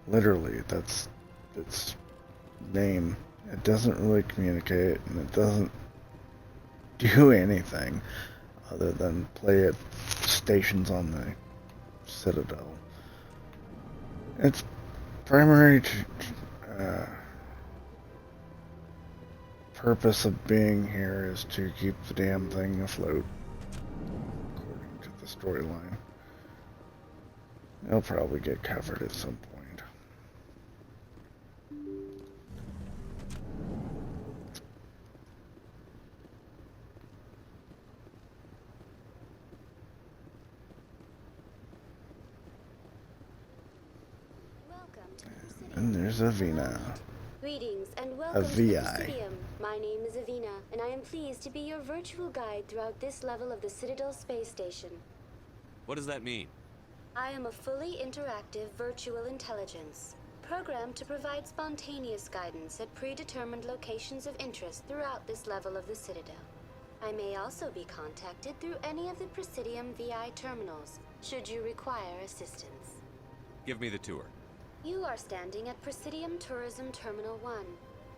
Literally, that's its name. It doesn't really communicate, and it doesn't do anything other than play at stations on the Citadel. Its primary purpose of being here is to keep the damn thing afloat, according to the storyline. It'll probably get covered at some point. And there's Avina. Greetings and welcome to the Presidium. My name is Avina, and I am pleased to be your virtual guide throughout this level of the Citadel space station. What does that mean? I am a fully interactive virtual intelligence, programmed to provide spontaneous guidance at predetermined locations of interest throughout this level of the Citadel. I may also be contacted through any of the Presidium VI terminals, should you require assistance. Give me the tour. You are standing at Presidium Tourism Terminal 1.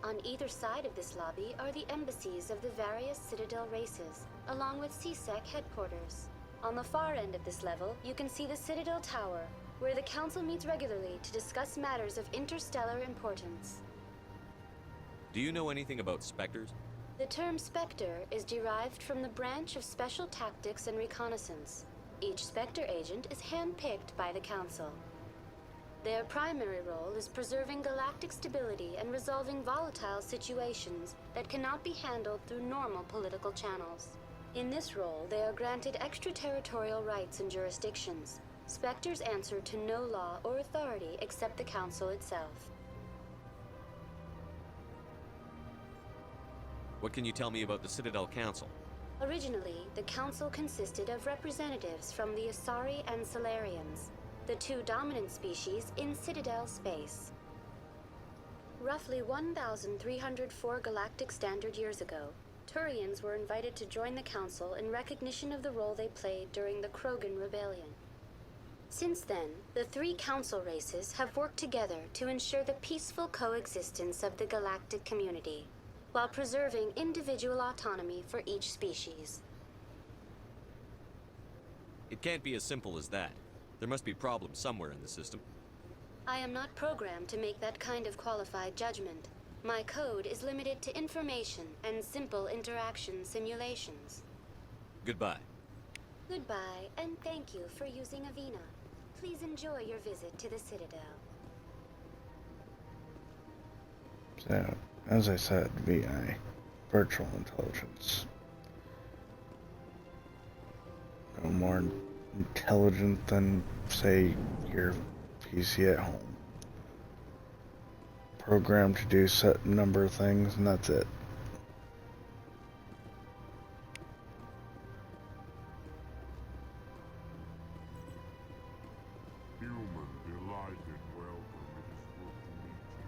On either side of this lobby are the embassies of the various Citadel races, along with CSEC headquarters. On the far end of this level, you can see the Citadel Tower, where the Council meets regularly to discuss matters of interstellar importance. Do you know anything about Spectres? The term Spectre is derived from the branch of Special Tactics and Reconnaissance. Each Spectre agent is handpicked by the Council. Their primary role is preserving galactic stability and resolving volatile situations that cannot be handled through normal political channels. In this role, they are granted extraterritorial rights and jurisdictions. Spectres answer to no law or authority except the Council itself. What can you tell me about the Citadel Council? Originally, the Council consisted of representatives from the Asari and Solarians, the two dominant species in Citadel space. Roughly 1,304 galactic standard years ago, Turians were invited to join the Council in recognition of the role they played during the Krogan Rebellion. Since then, the three Council races have worked together to ensure the peaceful coexistence of the galactic community, while preserving individual autonomy for each species. It can't be as simple as that. There must be problems somewhere in the system. I am not programmed to make that kind of qualified judgment. My code is limited to information and simple interaction simulations. Goodbye. Goodbye, and thank you for using Avina. Please enjoy your visit to the Citadel. So, as I said, VI, virtual intelligence. No more intelligent than, say, your PC at home. Programmed to do set number of things, and that's it. Human, delighted, welcome. It is good to meet you.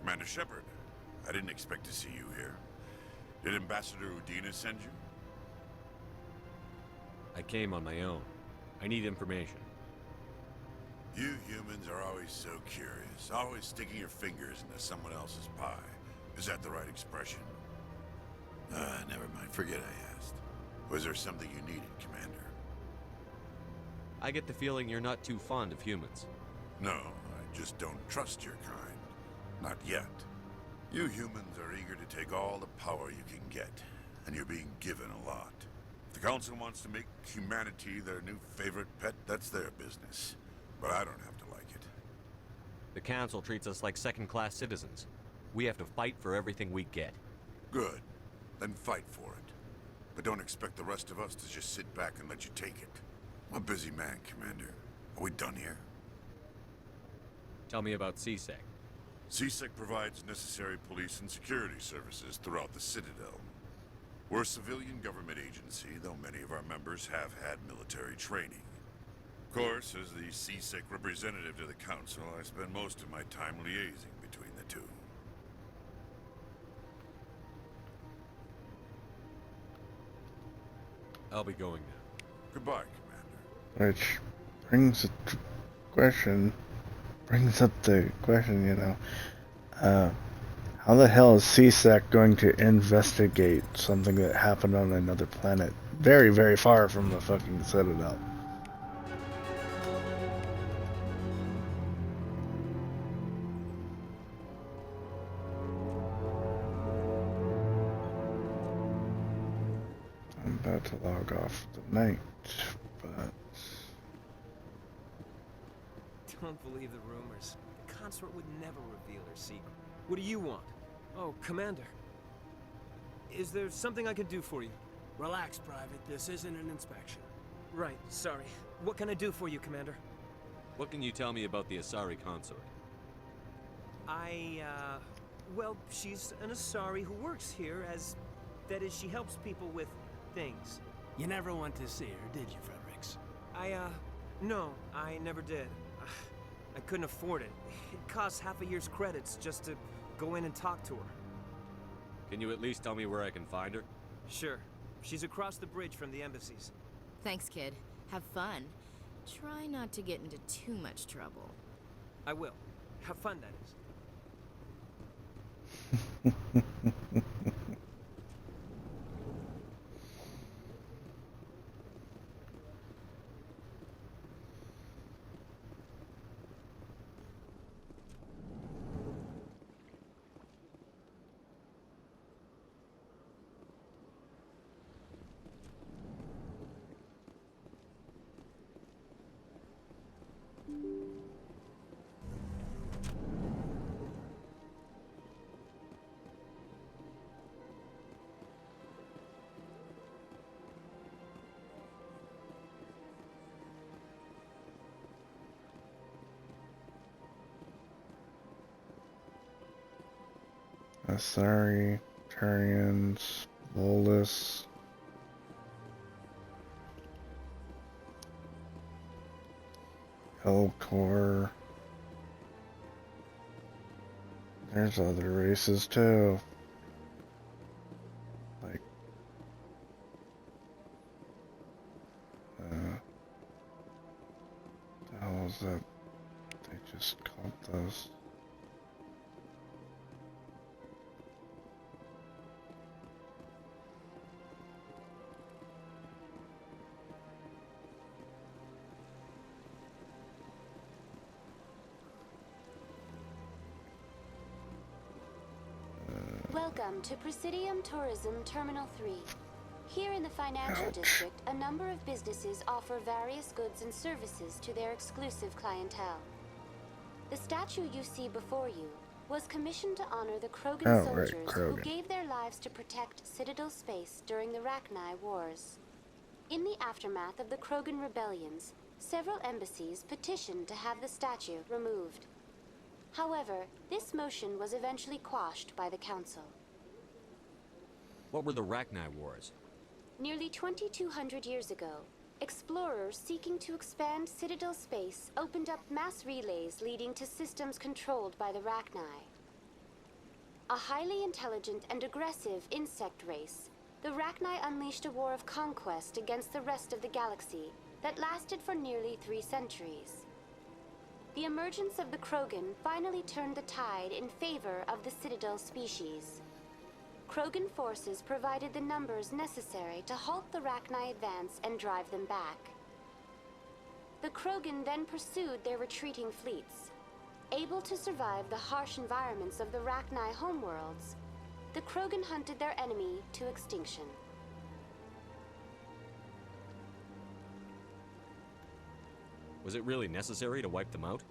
Commander Shepard, I didn't expect to see you here. Did Ambassador Udina send you? I came on my own. I need information. You humans are always so curious, always sticking your fingers into someone else's pie. Is that the right expression? Never mind. Forget I asked. Was there something you needed, Commander? I get the feeling you're not too fond of humans. No, I just don't trust your kind. Not yet. You humans are eager to take all the power you can get, and you're being given a lot. If the Council wants to make humanity their new favorite pet, that's their business. But I don't have to like it. The Council treats us like second-class citizens. We have to fight for everything we get. Good. Then fight for it. But don't expect the rest of us to just sit back and let you take it. I'm a busy man, Commander. Are we done here? Tell me about CSEC. CSEC provides necessary police and security services throughout the Citadel. We're a civilian government agency, though many of our members have had military training. Of course, as the CSEC representative to the Council, I spend most of my time liaising between the two. I'll be going now. Goodbye, Commander. Which brings up the question, you know, How the hell is CSEC going to investigate something that happened on another planet? Very, very far from the fucking Citadel. I'm about to log off tonight, but... Don't believe the rumors. The consort would never reveal her secret. What do you want? Oh, Commander. Is there something I can do for you? Relax, Private. This isn't an inspection. Right, sorry. What can I do for you, Commander? What can you tell me about the Asari consort? Well, she's an Asari who works here as... That is, she helps people with things. You never went to see her, did you, Fredericks? No, I never did. I couldn't afford it. It costs half a year's credits just to go in and talk to her. Can you at least tell me where I can find her? Sure. She's across the bridge from the embassies. Thanks, kid. Have fun. Try not to get into too much trouble. I will. Have fun, that is. Asari, Turians, Volus. Elcor. There's other races too. Like, the hell is that? They just caught those. Welcome to Presidium Tourism Terminal 3. Here in the financial district, a number of businesses offer various goods and services to their exclusive clientele. The statue you see before you was commissioned to honor the Krogan soldiers who gave their lives to protect Citadel space during the Rachni Wars. In the aftermath of the Krogan rebellions, several embassies petitioned to have the statue removed. However, this motion was eventually quashed by the Council. What were the Rachni Wars? Nearly 2,200 years ago, explorers seeking to expand Citadel space opened up mass relays leading to systems controlled by the Rachni. A highly intelligent and aggressive insect race, the Rachni unleashed a war of conquest against the rest of the galaxy that lasted for nearly 3 centuries. The emergence of the Krogan finally turned the tide in favor of the Citadel species. Krogan forces provided the numbers necessary to halt the Rachni advance and drive them back. The Krogan then pursued their retreating fleets. Able to survive the harsh environments of the Rachni homeworlds, the Krogan hunted their enemy to extinction. Was it really necessary to wipe them out?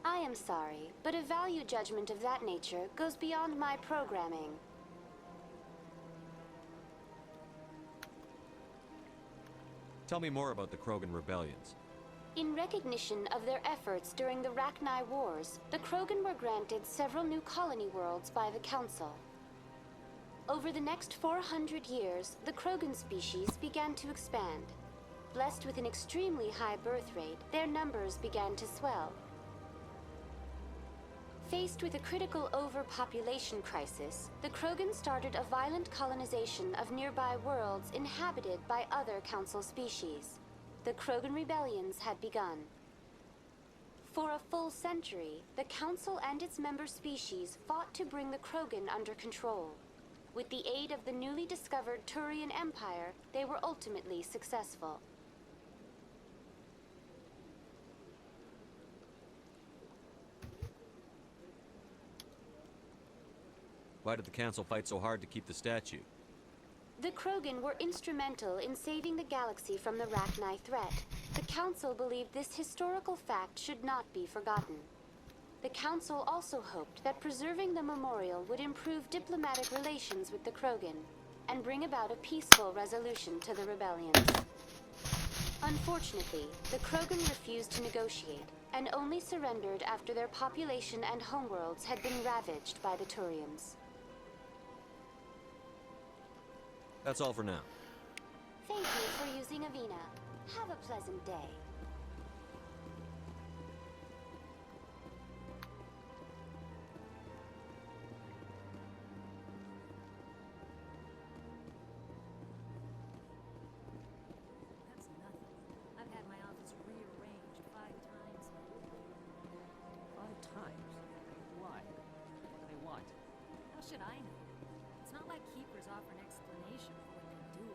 I am sorry, but a value judgment of that nature goes beyond my programming. Tell me more about the Krogan rebellions. In recognition of their efforts during the Rachni Wars, the Krogan were granted several new colony worlds by the Council. Over the next 400 years, the Krogan species began to expand. Blessed with an extremely high birth rate, their numbers began to swell. Faced with a critical overpopulation crisis, the Krogan started a violent colonization of nearby worlds inhabited by other Council species. The Krogan rebellions had begun. For a full century, the Council and its member species fought to bring the Krogan under control. With the aid of the newly discovered Turian Empire, they were ultimately successful. Why did the Council fight so hard to keep the statue? The Krogan were instrumental in saving the galaxy from the Rachni threat. The Council believed this historical fact should not be forgotten. The Council also hoped that preserving the memorial would improve diplomatic relations with the Krogan and bring about a peaceful resolution to the rebellions. Unfortunately, the Krogan refused to negotiate and only surrendered after their population and homeworlds had been ravaged by the Turians. That's all for now. Thank you for using Avina. Have a pleasant day. That's nothing. I've had my office rearranged 5 times. 5 times? Why? What do they want? How should I know? It's not like Keepers offer an explanation for what they do.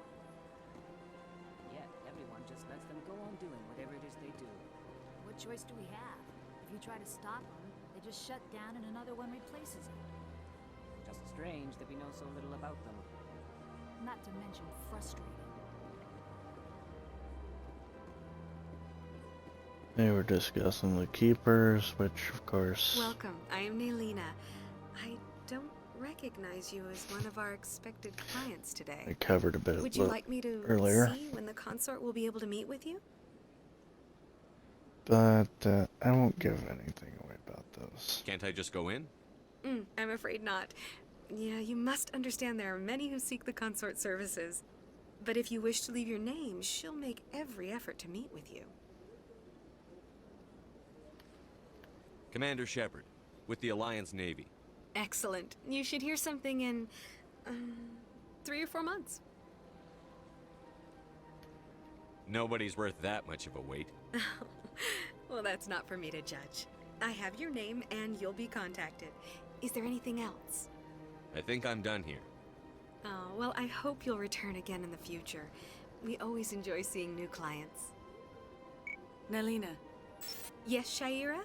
Yet, everyone just lets them go on doing whatever it is they do. What choice do we have? If you try to stop them, they just shut down and another one replaces it. Just strange that we know so little about them. Not to mention frustrating. They were discussing the Keepers, which, of course... Welcome. I am Nelina. I don't recognize you as one of our expected clients today. I covered a bit Would you like me to earlier. see when the consort will be able to meet with you? But I won't give anything away about those. Can't I just go in? I'm afraid not. Yeah, you must understand there are many who seek the consort services. But if you wish to leave your name, she'll make every effort to meet with you. Commander Shepard, with the Alliance Navy. Excellent. You should hear something in 3 or 4 months. Nobody's worth that much of a wait. Well, that's not for me to judge. I have your name and you'll be contacted. Is there anything else? I think I'm done here. Oh, well, I hope you'll return again in the future. We always enjoy seeing new clients. Nelina. Yes, Shaira?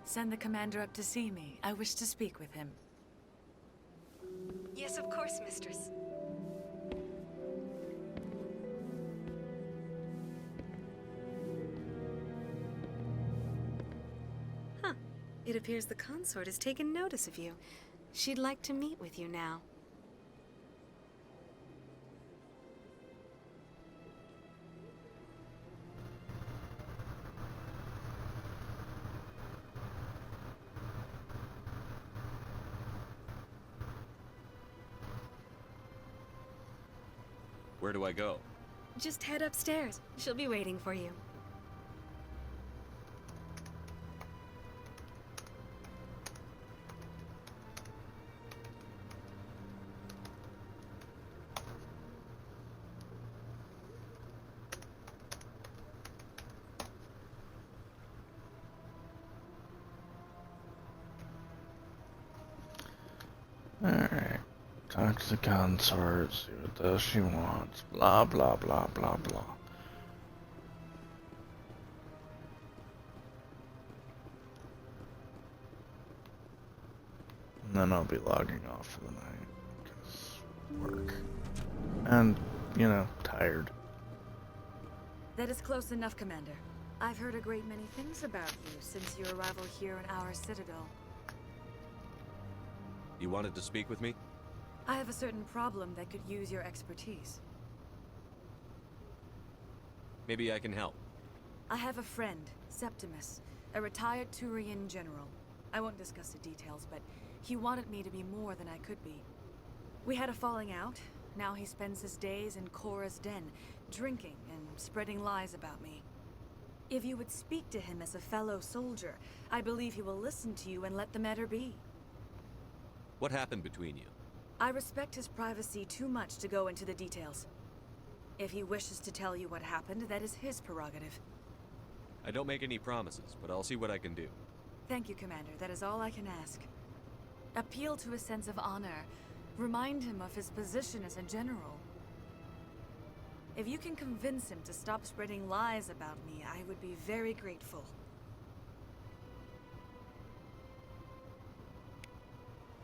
Send the commander up to see me. I wish to speak with him. Yes, of course, mistress. Huh. It appears the consort has taken notice of you. She'd like to meet with you now. Where do I go? Just head upstairs. She'll be waiting for you. Alright. Talk to the consort, see what else she wants. Blah, blah, blah, blah, blah. And then I'll be logging off for the night. Because work. And, you know, tired. That is close enough, Commander. I've heard a great many things about you since your arrival here in our citadel. You wanted to speak with me? I have a certain problem that could use your expertise. Maybe I can help. I have a friend, Septimus, a retired Turian general. I won't discuss the details, but he wanted me to be more than I could be. We had a falling out. Now he spends his days in Korra's den, drinking and spreading lies about me. If you would speak to him as a fellow soldier, I believe he will listen to you and let the matter be. What happened between you? I respect his privacy too much to go into the details. If he wishes to tell you what happened, that is his prerogative. I don't make any promises, but I'll see what I can do. Thank you, Commander. That is all I can ask. Appeal to his sense of honor. Remind him of his position as a general. If you can convince him to stop spreading lies about me, I would be very grateful.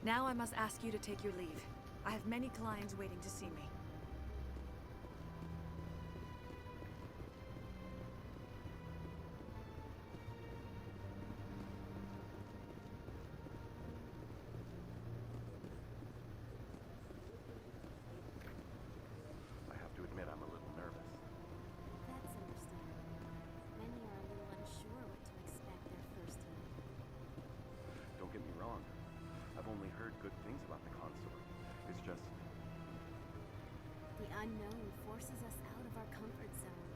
Now I must ask you to take your leave. I have many clients waiting to see me. I have to admit I'm a little nervous. That's understandable. Many are a little unsure what to expect their first time. Don't get me wrong. I've only heard good things about the consort. It's just... The unknown forces us out of our comfort zone.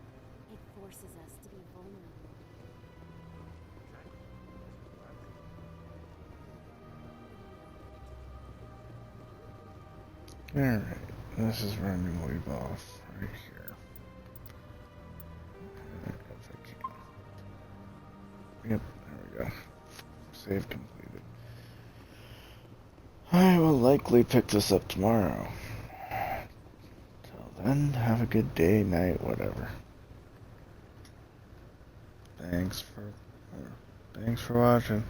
It forces us to be vulnerable. Alright, this is where I'm gonna leave off, right here. If I can. Yep, there we go. Save completed. I will likely pick this up tomorrow. Till then, have a good day, night, whatever. Thanks for watching.